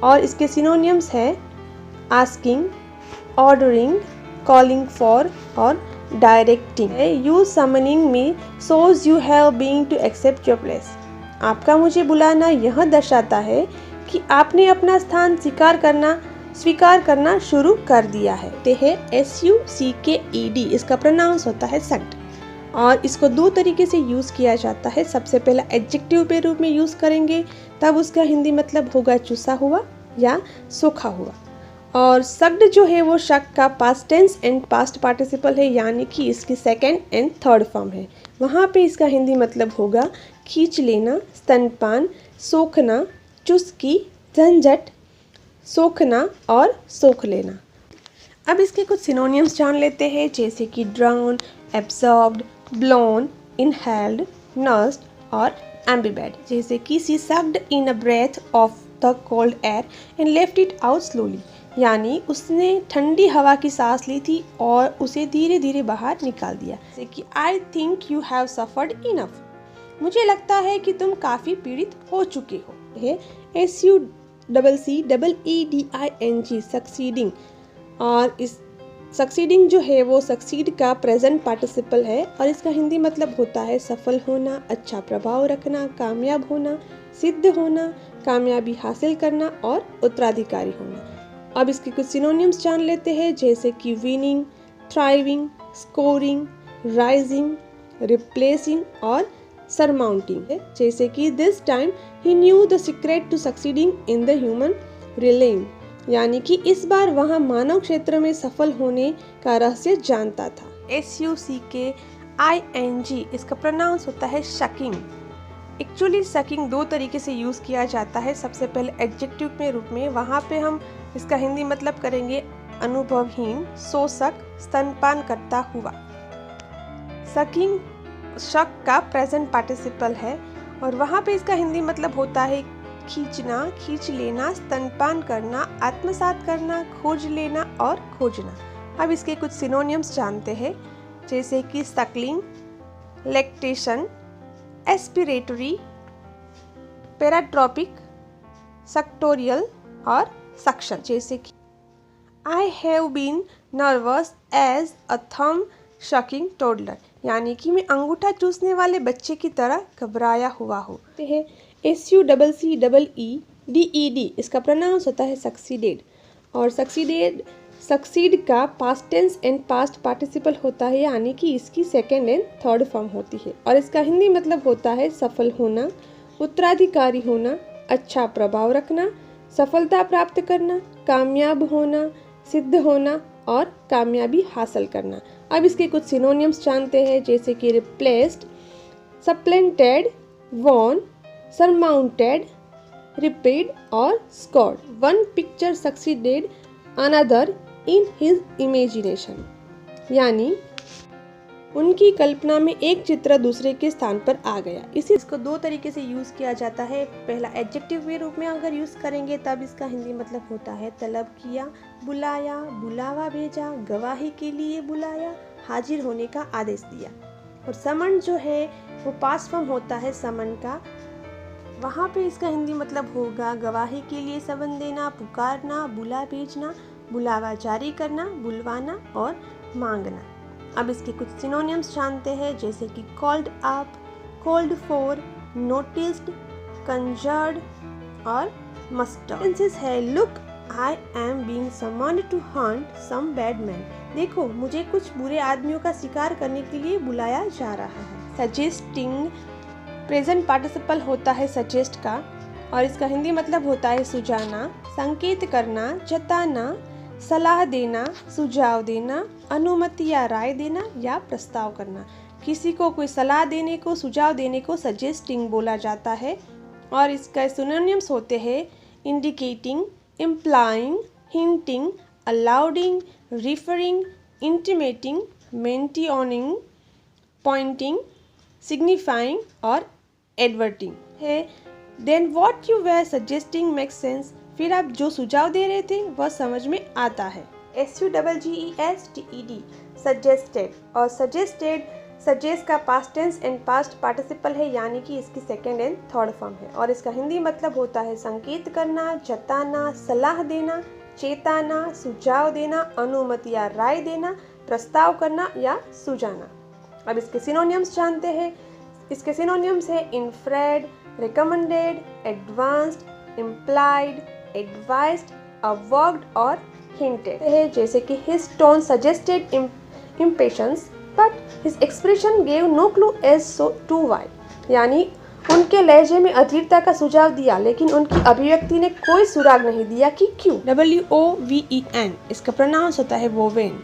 Speaker 1: और इसके सिनोनिम्स है आस्किंग, ऑर्डरिंग, कॉलिंग फॉर और directing. You summoning me shows you have been to accept your place. आपका मुझे बुलाना यह दर्शाता है कि आपने अपना स्थान स्वीकार करना शुरू कर दिया है। SUCKED इसका प्रोनाउंस होता है सेट, और इसको दो तरीके से यूज़ किया जाता है। सबसे पहला एडजेक्टिव के रूप में यूज़ करेंगे, तब उसका हिंदी मतलब होगा चुसा हुआ या सूखा हुआ, और सक्ड जो है वो शक का past tense and past participle है, यानी कि इसकी सेकंड एंड थर्ड फॉर्म है। वहाँ पे इसका हिंदी मतलब होगा खींच लेना, स्तनपान, सोखना, चुस्की, झंझट, सोखना और सोख लेना। अब इसके कुछ सिनोनियम्स जान लेते हैं, जैसे कि drawn, absorbed, blown, inhaled, nursed और एम्बिबेड। जैसे कि she sucked in a breath of the cold air and left it out slowly, यानी उसने ठंडी हवा की सांस ली थी और उसे धीरे धीरे बाहर निकाल दिया। जैसे कि I think you have suffered enough, मुझे लगता है कि तुम काफ़ी पीड़ित हो चुके हो। है SUCCEEDING सक्सीडिंग, और इस सक्सीडिंग जो है वो सक्सीड का प्रेजेंट पार्टिसिपल है और इसका हिंदी मतलब होता है सफल होना, अच्छा प्रभाव रखना, कामयाब होना, सिद्ध होना, कामयाबी हासिल करना और उत्तराधिकारी होना। अब इसके कुछ सिनोनिम्स जान लेते हैं, जैसे कि winning, thriving, scoring, rising, replacing और सरमाउंटिंग। जैसे कि this time he knew the secret to succeeding in the human realm, यानी कि इस बार वहाँ मानव क्षेत्र में सफल होने का रहस्य जानता था। SUCKING इसका प्रोनाउंस होता है शकिंग। एक्चुअली शकिंग दो तरीके से यूज़ किया जाता है। सबसे पहले एडजेक्टिव में रूप में, वहाँ पे हम इसका हिंदी मतलब करेंगे अनुभवहीन, शोषक, स्तनपान करता हुआ। सकिंग शक का प्रेजेंट पार्टिसिपल है और वहाँ पे इसका हिंदी मतलब होता है खींचना, खींच लेना, स्तनपान करना, आत्मसात करना, खोज लेना और खोजना। अब इसके कुछ सिनोनिम्स जानते हैं, जैसे कि सकलिंग, लैक्टेशन, एस्पिरेटरी, पैराट्रॉपिक, सक्टोरियल और सक्शन। जैसे कि I have been nervous as a thumb sucking toddler, यानी कि मैं अंगूठा चूसने वाले बच्चे की तरह घबराया हुआ हूँ। SUCCEEDED इसका प्रोनाउंस होता है सक्सीडेड, और सक्सीड का past tense and past participle होता है, यानी कि इसकी सेकेंड एंड थर्ड फॉर्म होती है और इसका हिंदी मतलब होता है सफल होना, उत्तराधिकारी होना, अच्छा प्रभाव रखना, सफलता प्राप्त करना, कामयाब होना, सिद्ध होना और कामयाबी हासिल करना। अब इसके कुछ सिनोनिम्स जानते हैं, जैसे कि रिप्लेस्ड, सप्लेंटेड, वॉन, सरमाउंटेड, रिपीड और scored. One picture succeeded another in his imagination, यानी उनकी कल्पना में एक चित्र दूसरे के स्थान पर आ गया। इसको दो तरीके से यूज़ किया जाता है। पहला एडजेक्टिव के रूप में अगर यूज़ करेंगे तब इसका हिंदी मतलब होता है तलब किया, बुलाया, बुलावा भेजा, गवाही के लिए बुलाया, हाजिर होने का आदेश दिया। और समन जो है वो पास्ट फॉर्म होता है समन का, वहाँ पे इसका हिंदी मतलब होगा गवाही के लिए समन देना, पुकारना, बुला भेजना, बुलावा जारी करना, बुलवाना और मांगना। अब इसके कुछ सिनोनिम्स जानते हैं, जैसे कि called up, called for, noticed, conjured और मस्टर्ड। सेंसेस है look I am being summoned to hunt some bad man, देखो मुझे कुछ बुरे आदमियों का शिकार करने के लिए बुलाया जा रहा है। सजेस्टिंग प्रेजेंट पार्टिसिपल होता है सजेस्ट का और इसका हिंदी मतलब होता है सुझाना, संकेत करना, जताना, सलाह देना, सुझाव देना, अनुमति या राय देना या प्रस्ताव करना। किसी को कोई सलाह देने को, सुझाव देने को सजेस्टिंग बोला जाता है और इसका सिनोनिम्स होते हैं indicating, implying, hinting, alluding, referring, intimating, mentioning, pointing, signifying और एडवर्टिंग है। Then what you were suggesting make sense, फिर आप जो सुझाव दे रहे थे वह समझ में आता है। SUGGESTED सजेस्टेड, और सजेस्ट का past tense and past participle है, यानी कि इसकी सेकेंड एंड थर्ड फॉर्म है और इसका हिंदी मतलब होता है संकेत करना, जताना, सलाह देना, चेताना, सुझाव देना, अनुमति या राय देना, प्रस्ताव करना या सुझाना। अब इसके सिनोनिम्स जानते हैं। इसके सिनोनिम्स है inferred, recommended, advanced, implied, advised, evoked और हिंटेड है। जैसे कि his tone suggested impatience but his expression gave no clue as to why, यानी उनके लहजे में अधीरता का सुझाव दिया, लेकिन उनकी अभिव्यक्ति ने कोई सुराग नहीं दिया कि क्यों। WOVEN इसका प्रोनाउंस होता है वोवेन,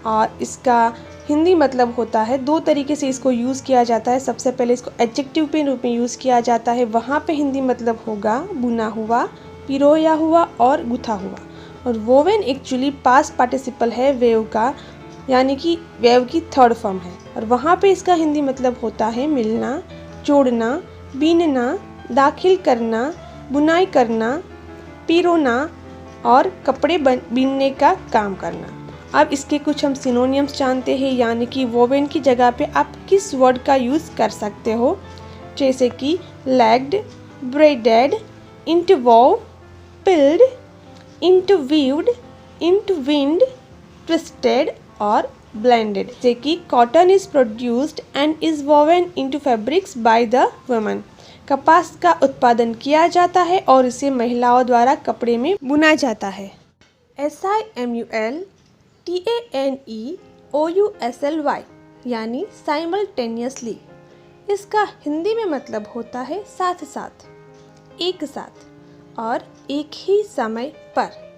Speaker 1: और इसका हिंदी मतलब होता है, दो तरीके से इसको यूज़ किया जाता है। सबसे पहले इसको एडजेक्टिव के रूप में यूज़ किया जाता है, वहाँ पे हिंदी मतलब होगा बुना हुआ, पिरोया हुआ और गुथा हुआ। और वोवेन एक्चुअली पास्ट पार्टिसिपल है वेव का, यानी कि वेव की थर्ड फॉर्म है, और वहाँ पे इसका हिंदी मतलब होता है मिलना, जोड़ना, बीनना, दाखिल करना, बुनाई करना, पिरोना और कपड़े बीनने का काम करना। अब इसके कुछ हम सिनोनियम्स जानते हैं, यानी कि वोवेन की जगह पे आप किस वर्ड का यूज़ कर सकते हो, जैसे कि legged, braided, इंटरवोव, peeled, interweaved, interwind, twisted और ब्लेंडेड। जैसे कि cotton is produced and is woven into fabrics by the women. कपास का उत्पादन किया जाता है और इसे महिलाओं द्वारा कपड़े में बुना जाता है। SIMULTANEOUSLY यानी साइमल्टेनियसली, इसका हिंदी में मतलब होता है साथ साथ, एक साथ और एक ही समय पर।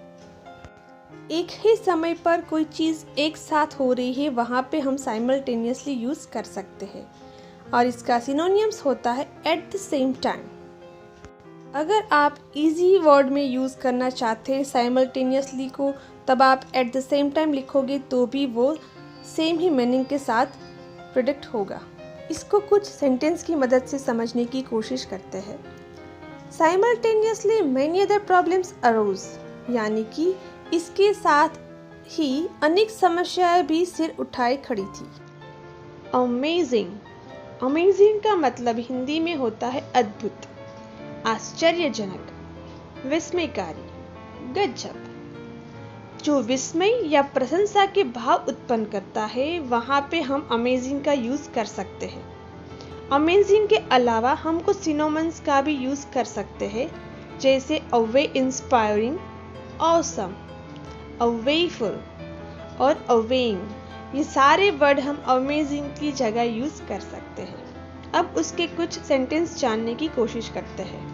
Speaker 1: एक ही समय पर कोई चीज़ एक साथ हो रही है, वहाँ पे हम साइमल्टेनियसली यूज़ कर सकते हैं। और इसका सिनोनियम्स होता है एट द सेम टाइम। अगर आप इजी वर्ड में यूज़ करना चाहते हैं साइमल्टेनियसली को, तब आप एट द सेम टाइम लिखोगे तो भी वो सेम ही मीनिंग के साथ प्रोडक्ट होगा। इसको कुछ सेंटेंस की मदद से समझने की कोशिश करते हैं। Simultaneously many other problems arose, यानी कि इसके साथ ही अनेक समस्याएं भी सिर उठाए खड़ी थी। अमेजिंग, अमेजिंग का मतलब हिंदी में होता है अद्भुत, आश्चर्यजनक, विस्मयकारी, गजब। जो विस्मय या प्रशंसा के भाव उत्पन्न करता है, वहाँ पे हम अमेजिंग का यूज़ कर सकते हैं। अमेजिंग के अलावा हम कुछ सिनोनिम्स का भी यूज़ कर सकते हैं, जैसे अवे इंस्पायरिंग, ऑसम, अवेफुल और अवेइंग। ये सारे वर्ड हम अमेजिंग की जगह यूज़ कर सकते हैं। अब उसके कुछ सेंटेंस जानने की कोशिश करते हैं।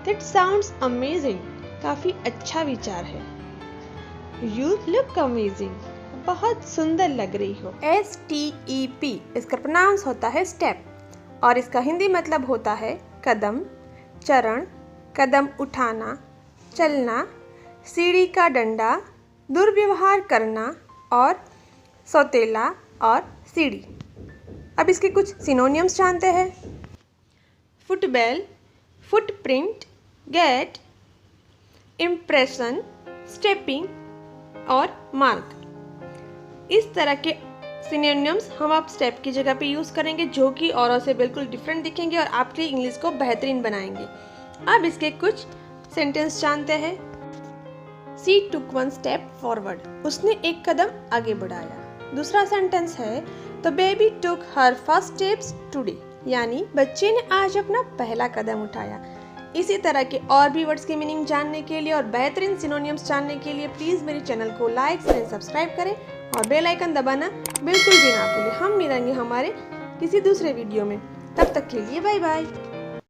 Speaker 1: That sounds amazing, काफ़ी अच्छा विचार है। You look amazing, बहुत सुंदर लग रही हो। STEP इसका प्रोनाउंस होता है स्टेप, और इसका हिंदी मतलब होता है कदम, चरण, कदम उठाना, चलना, सीढ़ी का डंडा, दुर्व्यवहार करना और सौतेला और सीढ़ी। अब इसके कुछ सिनोनियम्स जानते हैं। Football, footprint, gait, impression, stepping और मार्क। इस तरह के सिनोनिम्स हम आप स्टेप की जगह पे यूज़ करेंगे, जो कि औरों से बिल्कुल डिफरेंट दिखेंगे और आपके इंग्लिश को बेहतरीन बनाएंगे। अब इसके कुछ सेंटेंस जानते हैं। She took one step forward, उसने एक कदम आगे बढ़ाया। दूसरा सेंटेंस है The baby took her first steps today, यानी बच्चे ने आज अपना पहला कदम उठाया। इसी तरह के और भी वर्ड्स के मीनिंग जानने के लिए और बेहतरीन सिनोनिम्स जानने के लिए प्लीज़ मेरे चैनल को लाइक करें, सब्सक्राइब करें और बेल आइकन दबाना बिल्कुल भी ना भूलें। हम मिलेंगे हमारे किसी दूसरे वीडियो में, तब तक के लिए बाय बाय।